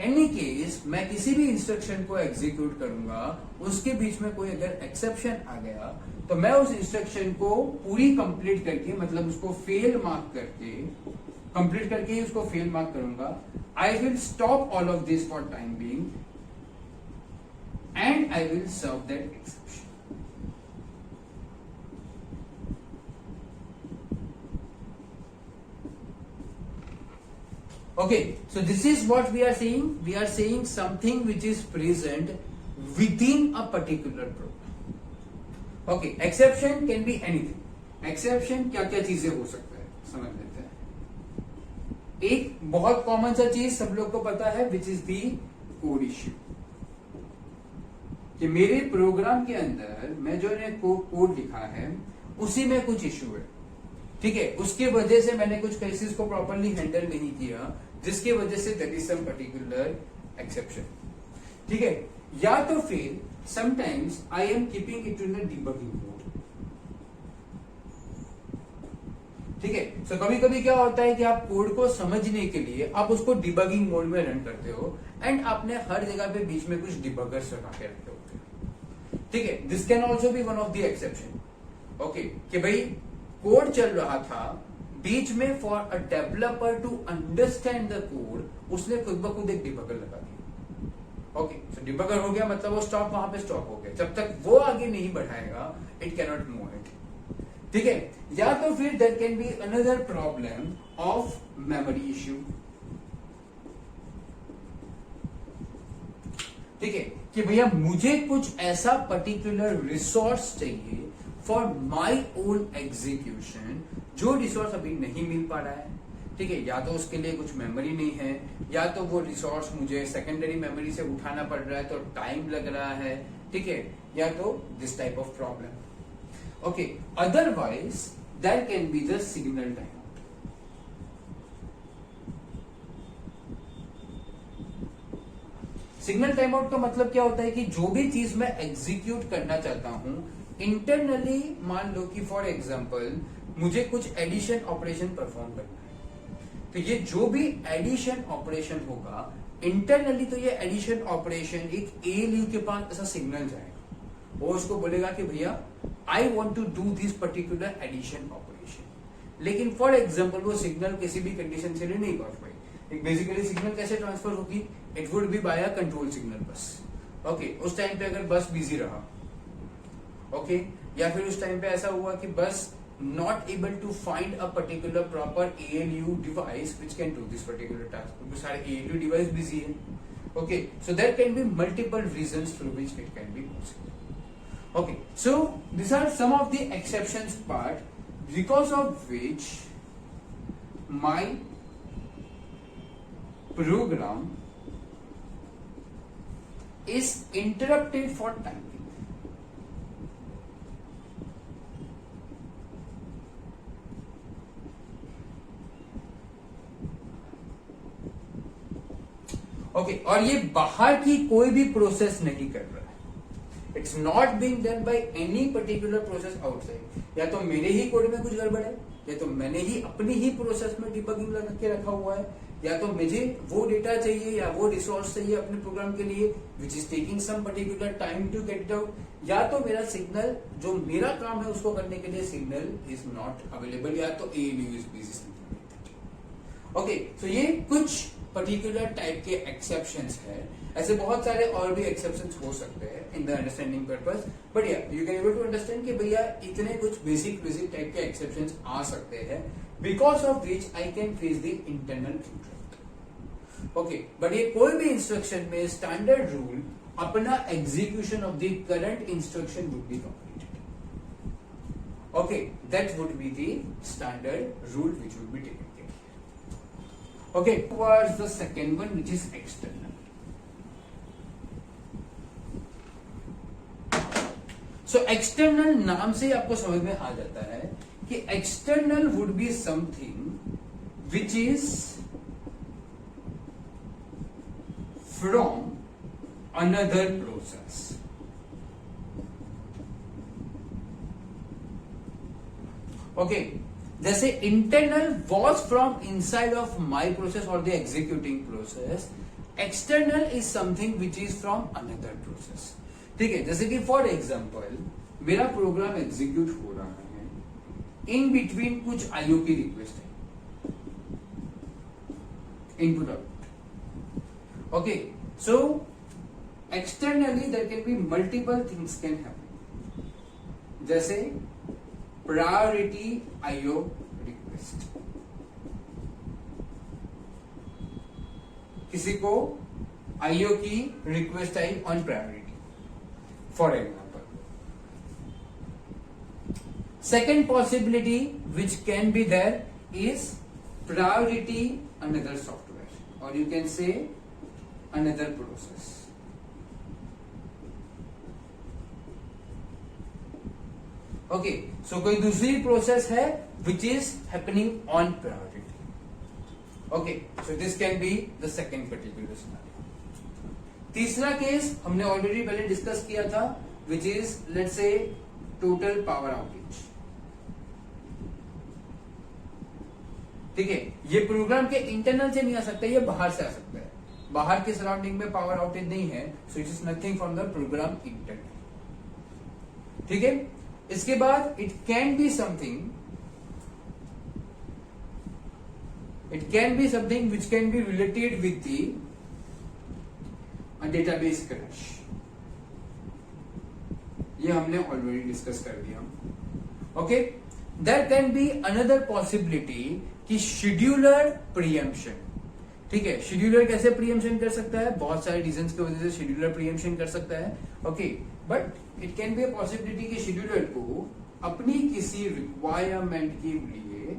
Speaker 1: एनी केस मैं किसी भी इंस्ट्रक्शन को एग्जीक्यूट करूंगा, उसके बीच में कोई अगर एक्सेप्शन आ गया तो मैं उस इंस्ट्रक्शन को पूरी कंप्लीट करके, मतलब उसको फेल मार्क करके, कंप्लीट करके ही उसको फेल मार्क करूंगा। I will stop all of this for time being and I will serve that exception. Okay, so this is what we are saying. We are saying something which is present within a particular program. Okay, exception can be anything. Exception क्या क्या चीजें हो सकता है, समझ लेते हैं। एक बहुत कॉमन सा चीज सब लोग को पता है, which is the code issue, कि मेरे प्रोग्राम के अंदर मैं जो ने कोड लिखा है उसी में कुछ इश्यू है, ठीक है, उसके वजह से मैंने कुछ केसेस को प्रॉपर्ली हैंडल नहीं किया, जिसके वजह से there is some particular exception, ठीक है। या तो फिर sometimes I am keeping it in a debugging mode, ठीक है। सो कभी कभी क्या होता है कि आप कोड को समझने के लिए आप उसको डिबगिंग मोड में रन करते हो एंड आपने हर जगह पे बीच में कुछ डिबगर्स लगा के रखे होते हैं, ठीक है। This can also be one of the exception, okay, कि भाई कोड चल रहा था, बीच में for a developer to understand the code उसने खुद ब खुद एक डिबगर लगा दिया, ओके। सो डिबगर हो गया, मतलब वो स्टॉप वहां पे स्टॉप हो गया, जब तक वो आगे नहीं बढ़ाएगा it can not move it, ठीक है। या तो फिर there can be another problem of memory issue, ठीक है, कि भैया मुझे कुछ ऐसा पर्टिकुलर रिसोर्स चाहिए फॉर माई ओन एग्जीक्यूशन, जो रिसोर्स अभी नहीं मिल पा रहा है, ठीक है। या तो उसके लिए कुछ मेमोरी नहीं है, या तो वो रिसोर्स मुझे सेकेंडरी मेमोरी से उठाना पड़ रहा है तो टाइम लग रहा है, ठीक है, या तो this type of problem, okay. Otherwise that can be the signal time. Signal time out का मतलब क्या होता है कि जो भी चीज मैं एग्जीक्यूट करना चाहता हूं इंटरनली, मान लो कि फॉर एग्जांपल मुझे कुछ एडिशन ऑपरेशन परफॉर्म करना है, तो ये जो भी एडिशन ऑपरेशन होगा इंटरनली, तो ये एडिशन ऑपरेशन एक ALU के पास ऐसा सिग्नल जाएगा, वो उसको बोलेगा कि भैया I want to do this particular addition operation. लेकिन फॉर एग्जाम्पल वो सिग्नल किसी भी कंडीशन से नहीं पहुंच पाई, एक बेसिकली सिग्नल कैसे ट्रांसफर होगी, it would be by a control signal बस। ओके, उस टाइम पे अगर बस बिजी रहा, ओके, या फिर उस टाइम पे ऐसा हुआ कि बस not able to find a particular proper ALU device which can do this particular task, क्योंकि सारे ALU device busy है। Okay, so there can be multiple reasons through which it can be possible. Okay, so these are some of the exceptions part because of which my program is interrupted for time. Okay, और ये बाहर की कोई भी process नहीं कर रहा है, it's not being done by any particular process outside. या तो मेरे ही कोड में कुछ गड़बड़ है, या तो मैंने ही अपनी ही प्रोसेस में डिबगिंग लगा के रखा हुआ है, या तो मुझे वो डेटा चाहिए या वो रिसोर्स चाहिए अपने प्रोग्राम के लिए which is taking some particular time to get it out, या तो मेरा सिग्नल जो मेरा काम है उसको करने के लिए सिग्नल इज नॉट अवेलेबल, या तो ALU इज बिजी। ओके, तो ये कुछ पर्टिकुलर टाइप के एक्सेप्शंस है, ऐसे बहुत सारे और भी एक्सेप्शंस हो सकते हैं in the understanding purpose, but या you can able to understand कि भैया इतने कुछ बेसिक टाइप के एक्सेप्शंस आ सकते हैं because of which I can face the internal interrupt. Okay, but ये कोई भी इंस्ट्रक्शन में स्टैंडर्ड रूल अपना execution of the current instruction would be completed. Okay, that would be the standard rule which would be taken. Okay, towards the second one which is external. So external नाम से आपको समझ में आ जाता है कि external would be something which is from another process. Okay, जैसे internal was from inside of my process और the executing process, external is something which is from another process. ठीक है, जैसे कि फॉर एग्जाम्पल मेरा प्रोग्राम एग्जीक्यूट हो रहा है, इन बिटवीन कुछ IO की रिक्वेस्ट है, input output. Okay, so externally there can be multiple things can happen, जैसे प्रायोरिटी IO रिक्वेस्ट, किसी को IO की रिक्वेस्ट आई on priority for example. Second possibility which can be there is priority another software और you can say another process. Okay, so कोई दूसरी process है which is happening on priority. Okay, so this can be the second particular scenario. तीसरा case हमने already पहले discuss किया था विच इज let's say total power outage. ठीक है, ये प्रोग्राम के इंटरनल से नहीं आ सकता, ये बाहर से आ सकता है, बाहर के सराउंडिंग में पावर आउटेज नहीं है, so it is nothing from the program internal. ठीक है, इसके बाद it can be something which can be related with the database crash. ये हमने ऑलरेडी डिस्कस कर दिया। Okay, there can be another possibility कि शेड्यूलर प्रीएम्पशन। ठीक है, शेड्यूलर कैसे प्रीएम्पशन कर सकता है, बहुत सारे रीजंस की वजह से शेड्यूलर प्रीएम्पशन कर सकता है। Okay, but it can be a possibility कि शेड्यूलर को अपनी किसी रिक्वायरमेंट के लिए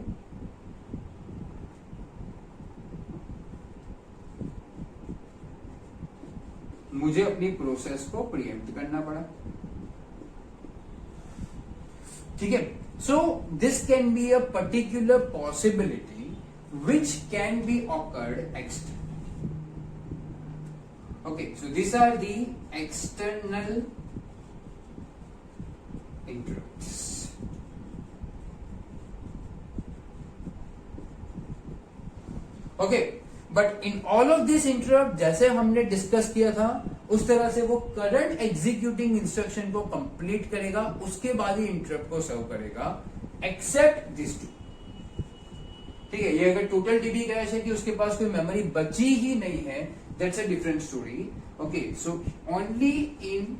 Speaker 1: मुझे अपनी प्रोसेस को प्रीएम्प्ट करना पड़ा। ठीक है, so this can be a particular possibility which can be occurred externally. Okay, so these are the external interrupts. Okay, but in all of this interrupt जैसे हमने डिस्कस किया था उस तरह से वो करंट एग्जीक्यूटिंग इंस्ट्रक्शन को कंप्लीट करेगा, उसके बाद ही इंटरप्ट को सर्व करेगा, एक्सेप्ट दिस टू। ठीक है, ये अगर टोटल डीबी क्रैश है कि उसके पास कोई मेमोरी बची ही नहीं है, that's a different story. Okay, so only in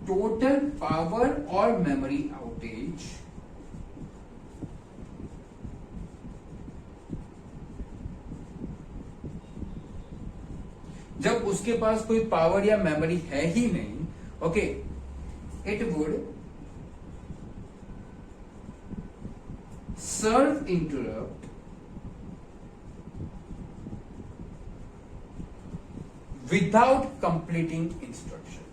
Speaker 1: total power और मेमोरी आउटेज जब उसके पास कोई पावर या मेमोरी है ही नहीं, okay, it would serve interrupt without completing instruction.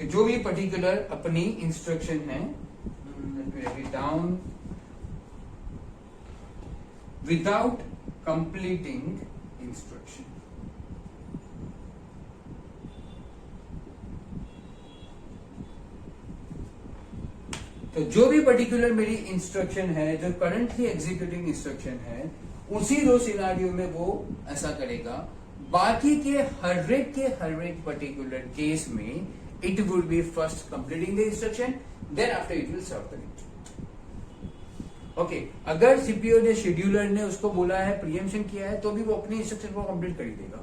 Speaker 1: जो भी पर्टिकुलर अपनी इंस्ट्रक्शन है, write it down, without completing instruction। तो जो भी पर्टिकुलर मेरी इंस्ट्रक्शन है, जो करंटली एग्जीक्यूटिंग इंस्ट्रक्शन है, उसी दो सिनारियो में वो ऐसा करेगा। बाकी के हर एक पर्टिकुलर केस में it would be first completing the instruction, then after it will serve the instruction. Okay, अगर सीपीयू ने, शेड्यूलर ने उसको बोला है, प्रीएम्पशन किया है, तो भी वो अपनी इंस्ट्रक्शन को कंप्लीट कर ही देगा।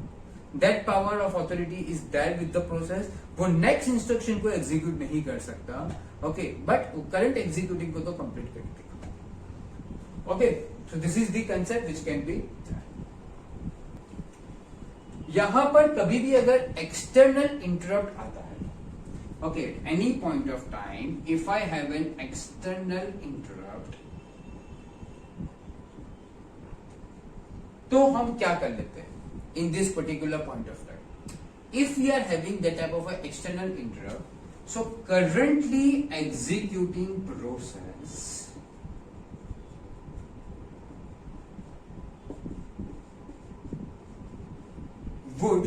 Speaker 1: That power of authority is there with the process. वो नेक्स्ट इंस्ट्रक्शन को एग्जीक्यूट नहीं कर सकता, ओके, बट करंट एग्जीक्यूटिंग को तो कंप्लीट कर देगा। Okay, so this is the concept which can be. यहां पर कभी भी अगर एक्सटर्नल इंटरप्ट आता है, okay, any point of time if I have an external interrupt, तो हम क्या कर लेते हैं in this particular point of time. If we are having that type of external interrupt, so currently executing process would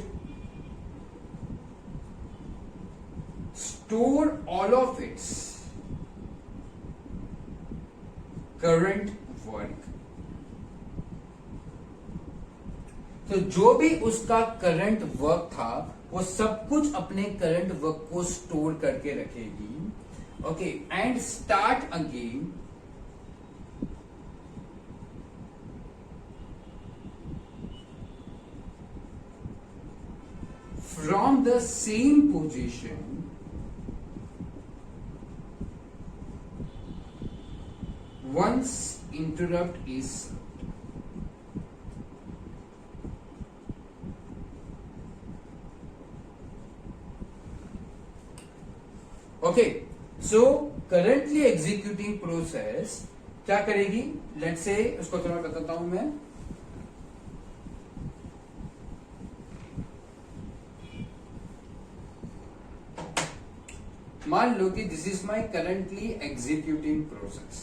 Speaker 1: store all of its current work। तो जो भी उसका करंट वर्क था वो सब कुछ अपने करंट वर्क को स्टोर करके रखेगी, okay, and start again from the same position once interrupt is served। Okay, so currently executing process क्या करेगी, लेट्स से उसको थोड़ा बताता हूं मैं। मान लो कि this is my currently executing process,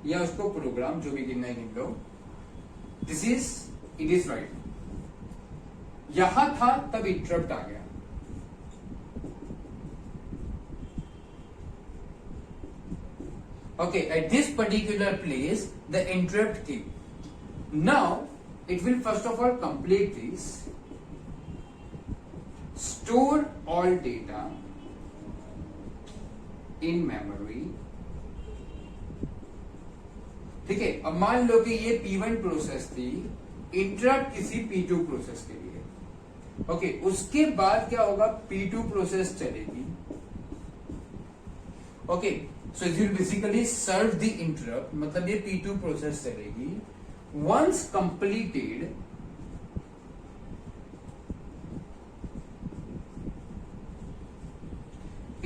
Speaker 1: या उसको प्रोग्राम जो भी गिनना है गिन लो। This is, it is right, यहां था तब इंटरप्ट आ गया, okay, at this particular place the interrupt came. Now it will first of all complete this, store all data in memory। ठीक है, अब मान लो कि ये P1 प्रोसेस थी, इंटरप्ट किसी P2 प्रोसेस के लिए, ओके, उसके बाद क्या होगा, P2 प्रोसेस चलेगी, okay, so it will basically serve the interrupt, मतलब ये P2 प्रोसेस चलेगी। Once completed,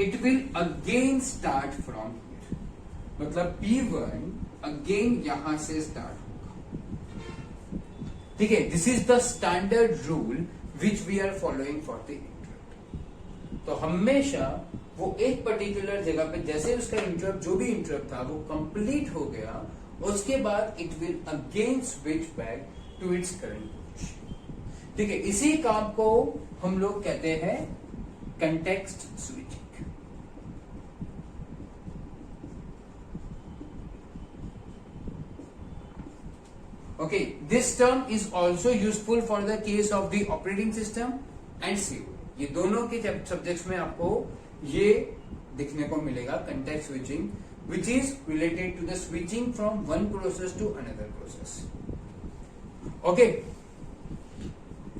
Speaker 1: it will again start from here, मतलब P1 again यहां से स्टार्ट होगा। ठीक है, this is the standard rule which we are following for the interrupt. तो हमेशा वो एक पर्टिकुलर जगह पे जैसे उसका इंटरप्ट, जो भी इंटरप्ट था वो कंप्लीट हो गया, उसके बाद it will again switch back to its current position. ठीक है, इसी काम को हम लोग कहते हैं context switching. Okay, this term is also useful for the case of the operating system and CO. ये दोनों के सब्जेक्ट्स में आपको ये दिखने को मिलेगा, context switching, which is related to the switching from one process to another process. Okay,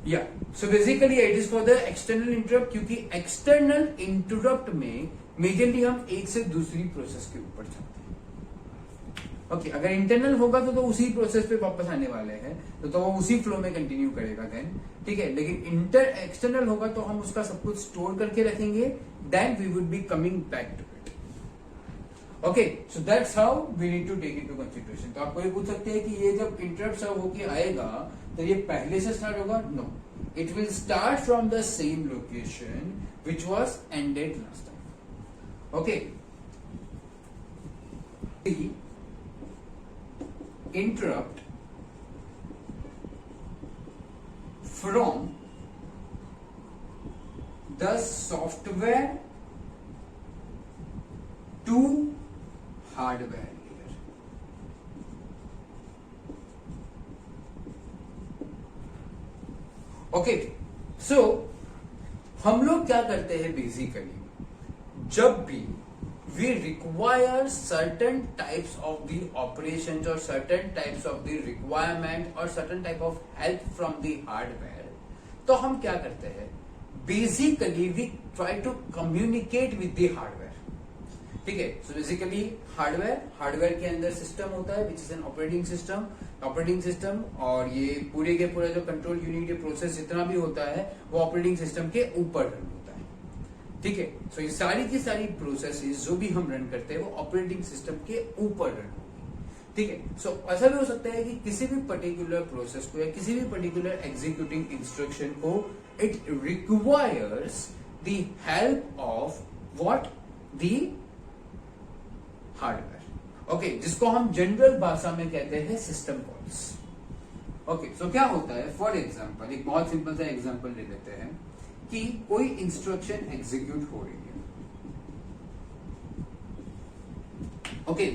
Speaker 1: yeah. So basically it is for the external interrupt, क्योंकि external interrupt में मेजरली हम एक से दूसरी प्रोसेस के ऊपर चलते हैं। ओके, अगर इंटरनल होगा तो उसी प्रोसेस पे वापस आने वाले हैं, तो वो उसी फ्लो में कंटिन्यू करेगा देन। ठीक है, लेकिन एक्सटर्नल होगा तो हम उसका सब कुछ स्टोर करके रखेंगे, then we would be coming back to it. Okay, so that's how we need to take into consideration. तो आपको ये पूछ सकते हैं कि ये जब इंटरप्ट सर्व होके आएगा तो ये पहले से स्टार्ट होगा? No, it will start from the same location which was ended last time. Okay, interrupt from the software to hardware layer। Okay, so हम लोग क्या करते हैं बेसिकली, जब भी we require certain types of the operations or certain types of the requirement or certain type of help from the hardware, तो हम क्या करते हैं, basically we try to communicate with the hardware। ठीक है, so basically हार्डवेयर के अंदर system होता है which is an operating system, और ये पूरे के पूरा जो कंट्रोल यूनिट, प्रोसेस जितना भी होता है वो ऑपरेटिंग सिस्टम के ऊपर रन होता है। ठीक है, सो ये सारी की सारी प्रोसेसेस जो भी हम रन करते हैं वो ऑपरेटिंग सिस्टम के ऊपर रन होगी। ठीक है, सो ऐसा भी हो सकता है कि किसी भी पर्टिकुलर प्रोसेस को या किसी भी पर्टिकुलर एग्जीक्यूटिंग इंस्ट्रक्शन को it requires the help of what, the hardware. Okay, जिसको हम जनरल भाषा में कहते हैं सिस्टम कॉल्स। ओके, सो क्या होता है, फॉर एग्जाम्पल एक बहुत सिंपल सा एग्जाम्पल ले लेते हैं कि कोई इंस्ट्रक्शन एग्जीक्यूट हो रही है। ओके,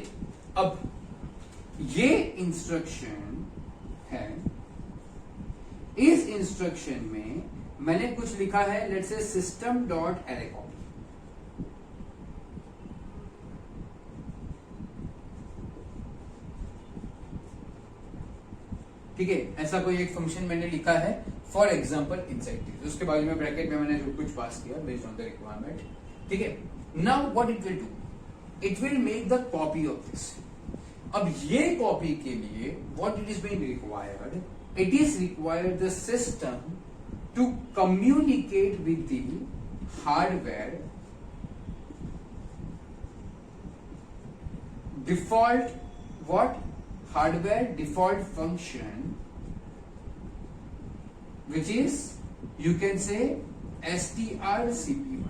Speaker 1: अब ये इंस्ट्रक्शन है, इस इंस्ट्रक्शन में मैंने कुछ लिखा है, लेट्स से सिस्टम डॉट अरे कॉपी। ठीक है, ऐसा कोई एक फंक्शन मैंने लिखा है फॉर एग्जाम्पल इनसाइड दिस, उसके बाजू में ब्रैकेट में मैंने जो कुछ पास किया बेस्ड ऑन द रिक्वायरमेंट। ठीक है, now what it will do, it will make the copy of this. अब ये कॉपी के लिए what it is being required, it is required the system to communicate with the hardware default, what, hardware default function, which is you can say strcpy,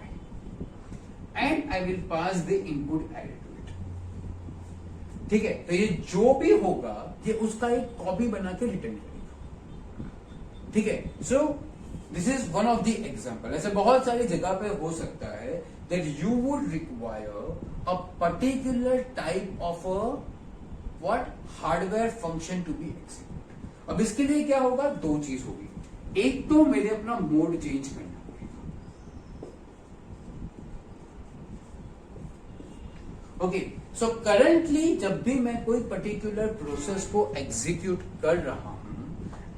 Speaker 1: and I will pass the input array to it। ठीक है, तो ये जो भी होगा ये उसका एक कॉपी बना के रिटर्न करेगा। ठीक है, so this is one of the example. ऐसे बहुत सारी जगह पे हो सकता है that you would require a particular type of a what hardware function to be execute. अब इसके लिए क्या होगा, दो चीज होगी, एक तो मेरे अपना मोड चेंज करना पड़ेगा। ओके, सो करंटली जब भी मैं कोई पर्टिकुलर प्रोसेस को एग्जीक्यूट कर रहा हूं,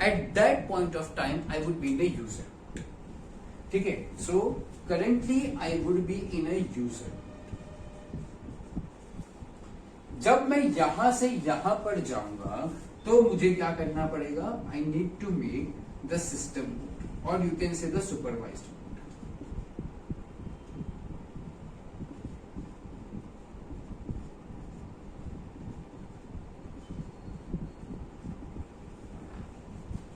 Speaker 1: eight that point of time I would be in a user. ठीक है, so currently I would be in a user. जब मैं यहां से यहां पर जाऊंगा तो मुझे क्या करना पड़ेगा, I need to make the system mode, और you can say the supervised mode.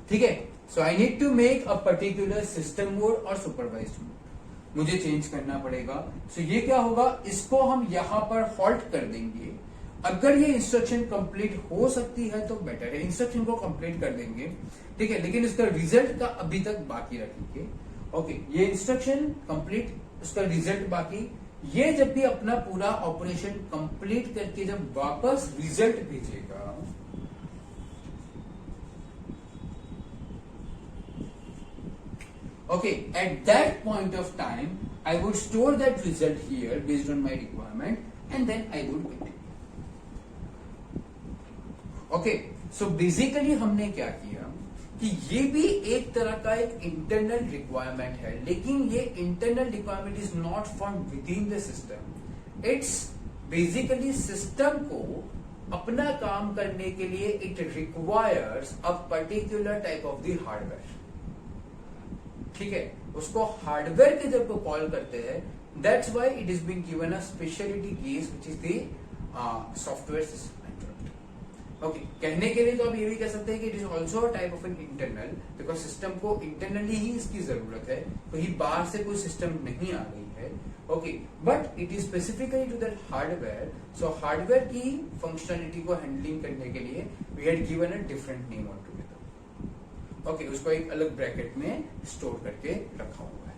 Speaker 1: ठीक है, so I need to make a particular system mode और सुपरवाइज्ड मोड मुझे चेंज करना पड़ेगा। सो ये क्या होगा, इसको हम यहां पर हॉल्ट कर देंगे अगर ये इंस्ट्रक्शन कंप्लीट हो सकती है तो बेटर है, इंस्ट्रक्शन को कंप्लीट कर देंगे, ठीक है, लेकिन इसका रिजल्ट का अभी तक बाकी रखेंगे। ओके, ये इंस्ट्रक्शन कंप्लीट, उसका रिजल्ट बाकी। ये जब भी अपना पूरा ऑपरेशन कंप्लीट करके जब वापस रिजल्ट भेजेगा, okay, at that point of time I would store that result here based on my requirement and then I would get it. Okay, so basically हमने क्या किया कि ये भी एक तरह का एक इंटरनल रिक्वायरमेंट है, लेकिन ये internal requirement is not form with in the system, it's basically system को अपना काम करने के लिए it requires a particular type of the hardware, ठीक है, उसको हार्डवेयर के जब कॉल करते हैं, that's why it is being given a speciality case which is the software system interrupt. Okay, कहने के लिए तो आप ये भी कह सकते हैं कि it is also a type of an internal, because system को इंटरनली ही इसकी जरूरत है, कहीं बाहर से कोई सिस्टम नहीं आ रही है। Okay, but it is specifically to that hardware, so hardware की फंक्शनलिटी को हैंडलिंग करने के लिए we had given a different name on together. Okay, उसको एक अलग ब्रैकेट में स्टोर करके रखा हुआ है।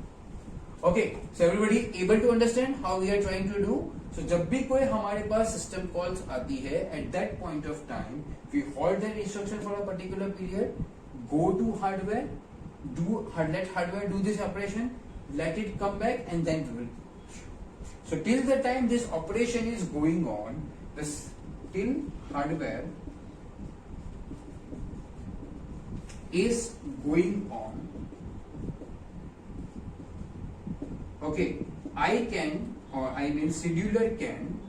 Speaker 1: Okay, so everybody able to understand how we are trying to do. So जब भी कोई हमारे पास सिस्टम कॉल्स आती है, at that point of time we hold that instruction for a particular period, go to hardware, let hardware do this operation, let it come back and then we will. So till the time this operation is going on, till hardware is going on, okay, I can, or I mean scheduler can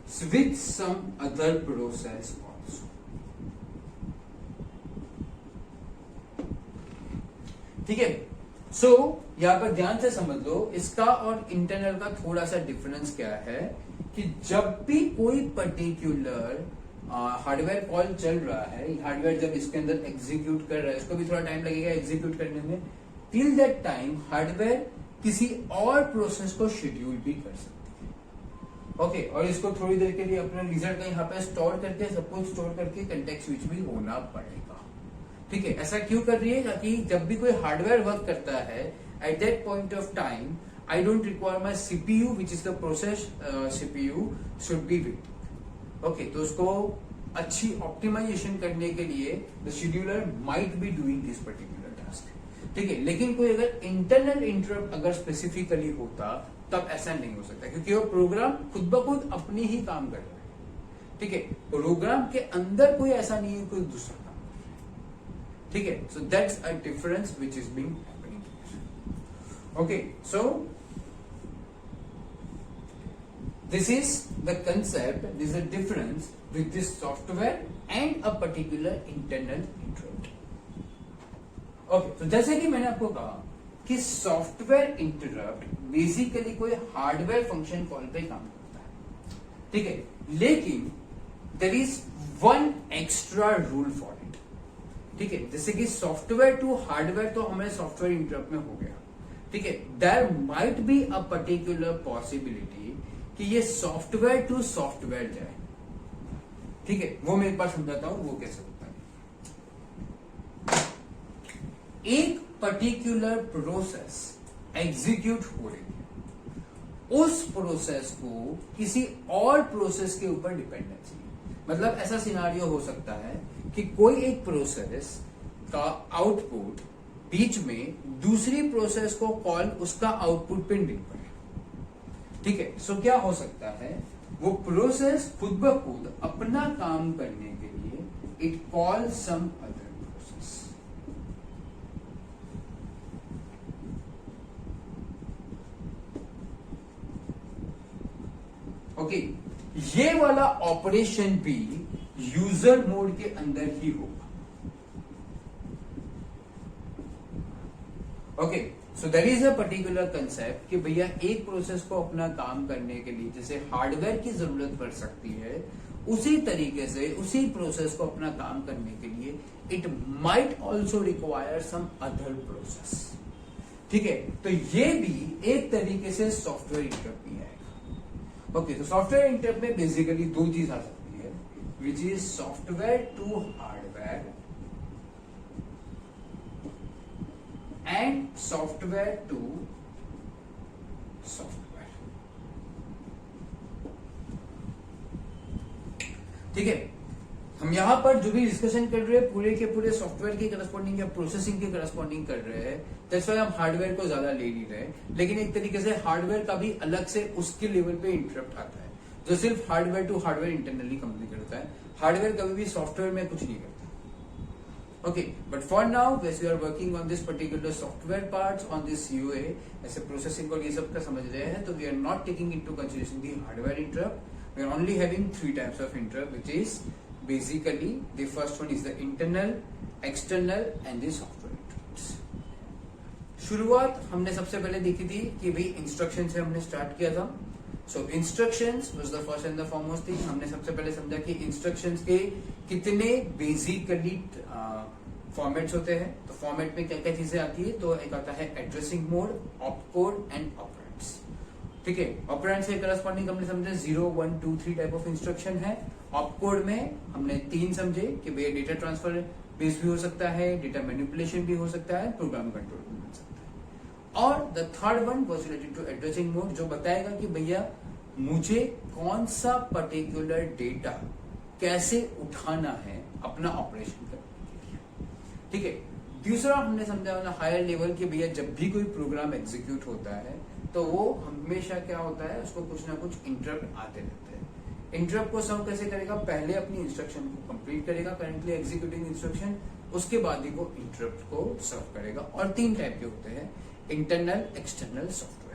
Speaker 1: switch some other process also, ठीक है। सो यहां पर ध्यान से समझ लो, इसका और internal का थोड़ा सा डिफरेंस क्या है कि जब भी कोई पर्टिकुलर हार्डवेयर कॉल चल रहा है, हार्डवेयर जब इसके अंदर एग्जीक्यूट कर रहा है, इसको भी थोड़ा टाइम लगेगा एग्जीक्यूट करने में, टिल दैट टाइम हार्डवेयर किसी और प्रोसेस को शेड्यूल भी कर सकती है। ओके, और इसको थोड़ी देर के लिए अपना रिजल्ट का यहाँ पे स्टोर करके, सब कुछ स्टोर करके कंटेक्स्ट स्विच भी होना पड़ेगा, ठीक है। ऐसा क्यों कर रही है? ताकि जब भी कोई हार्डवेयर वर्क करता है, at that point of time I don't require my CPU, which is the process CPU, should be with. Okay, तो उसको अच्छी ऑप्टिमाइजेशन करने के लिए the scheduler might be doing this particular task, ठीक है। लेकिन कोई अगर इंटरनल इंटरप्ट अगर स्पेसिफिकली होता तब ऐसा नहीं हो सकता, क्योंकि वो प्रोग्राम खुद ब खुद अपनी ही काम कर रहा है, ठीक है। प्रोग्राम के अंदर कोई ऐसा नहीं है कोई दूसरा काम कर रहा है, ठीक है। So that's a difference which is being happening. Okay, so this is the concept, this is the difference with this software and a particular internal interrupt. Okay, तो जैसे कि मैंने आपको कहा कि सॉफ्टवेयर इंटरप्ट बेसिकली कोई हार्डवेयर फंक्शन कॉल पे काम करता है, ठीक है, लेकिन there is one extra rule for it, ठीक है। जैसे कि सॉफ्टवेयर टू हार्डवेयर तो हमारे सॉफ्टवेयर इंटरप्ट में हो गया, ठीक है। There might be a particular possibility कि ये सॉफ्टवेयर टू सॉफ्टवेयर जाए, ठीक है। वो मैं एक बार समझाता हूं वो कैसे होता है। एक पर्टिकुलर प्रोसेस एग्जीक्यूट हो रही है, उस प्रोसेस को किसी और प्रोसेस के ऊपर डिपेंडेंसी, मतलब ऐसा सिनारियो हो सकता है कि कोई एक प्रोसेस का आउटपुट बीच में दूसरी प्रोसेस को कॉल उसका आउटपुट पे निर्भर है, ठीक है। सो क्या हो सकता है, वो प्रोसेस खुद ब खुद अपना काम करने के लिए it call some other process, okay. ये वाला ऑपरेशन भी यूजर मोड के अंदर ही होगा, okay. So there is a particular concept कि भैया एक प्रोसेस को अपना काम करने के लिए जैसे हार्डवेयर की जरूरत पड़ सकती है, उसी तरीके से उसी प्रोसेस को अपना काम करने के लिए it might also require some other process, ठीक है, तो ये भी एक तरीके से सॉफ्टवेयर इंटरप्ट भी आएगा। ओके, तो सॉफ्टवेयर इंटरप्ट में बेसिकली दो चीज आ सकती है, which is software to hardware and software to software. ठीक है, हम यहां पर जो भी डिस्कशन कर रहे हैं पूरे के पूरे सॉफ्टवेयर के करस्पॉन्डिंग या प्रोसेसिंग के करस्पॉन्डिंग कर रहे हैं, दैट्स व्हाई हम हार्डवेयर को ज्यादा ले नहीं रहे, लेकिन एक तरीके से हार्डवेयर का भी अलग से उसके लेवल पे इंटरप्ट आता है जो सिर्फ hardware to hardware internally company करता है। हार्डवेयर कभी भी सॉफ्टवेयर में कुछ नहीं करता। Okay, but for now whereas you are working on this particular software parts on this यूए, ऐसे प्रोसेसिंग और ये सब का समझ रहे हैं, तो we are not taking into consideration the hardware interrupt. We are only having 3 types of interrupt, which is basically the first one is the internal, external and the software interrupts। शुरुआत हमने सबसे पहले देखी थी कि भाई इंस्ट्रक्शन से हमने स्टार्ट किया था। So instructions was the first and the foremost thing. हमने सबसे पहले समझा कि इंस्ट्रक्शंस के कितने बेसिकली फॉर्मेट्स होते हैं। तो फॉर्मेट में क्या क्या चीजें आती है, तो एक आता है addressing mode, opcode and operands. ठीक है, ऑपरेंड से करस्पॉन्डिंग हमने समझे 0, 1, 2, 3 टाइप ऑफ इंस्ट्रक्शन है। ऑपकोड में हमने 3 समझे कि भैया डेटा ट्रांसफर बेस भी हो सकता है, डेटा मैनिपुलेशन भी हो सकता है, प्रोग्राम कंट्रोल भी हो सकता है। और the third one was related to addressing mode, जो बताएगा कि भैया मुझे कौन सा पर्टिकुलर डेटा कैसे उठाना है अपना ऑपरेशन करने के लिए। ठीक है, दूसरा हमने समझा हायर लेवल कि भैया जब भी कोई प्रोग्राम एग्जीक्यूट होता है तो वो हमेशा क्या होता है, उसको कुछ ना कुछ इंटरप्ट आते रहते हैं। इंटरप्ट को सर्व कैसे करेगा, पहले अपनी इंस्ट्रक्शन को कंप्लीट करेगा, करंटली एग्जीक्यूटिंग इंस्ट्रक्शन, उसके बाद ही वो इंटरप्ट को सर्व करेगा। और 3 टाइप के होते हैं, इंटरनल, एक्सटर्नल, सॉफ्टवेयर।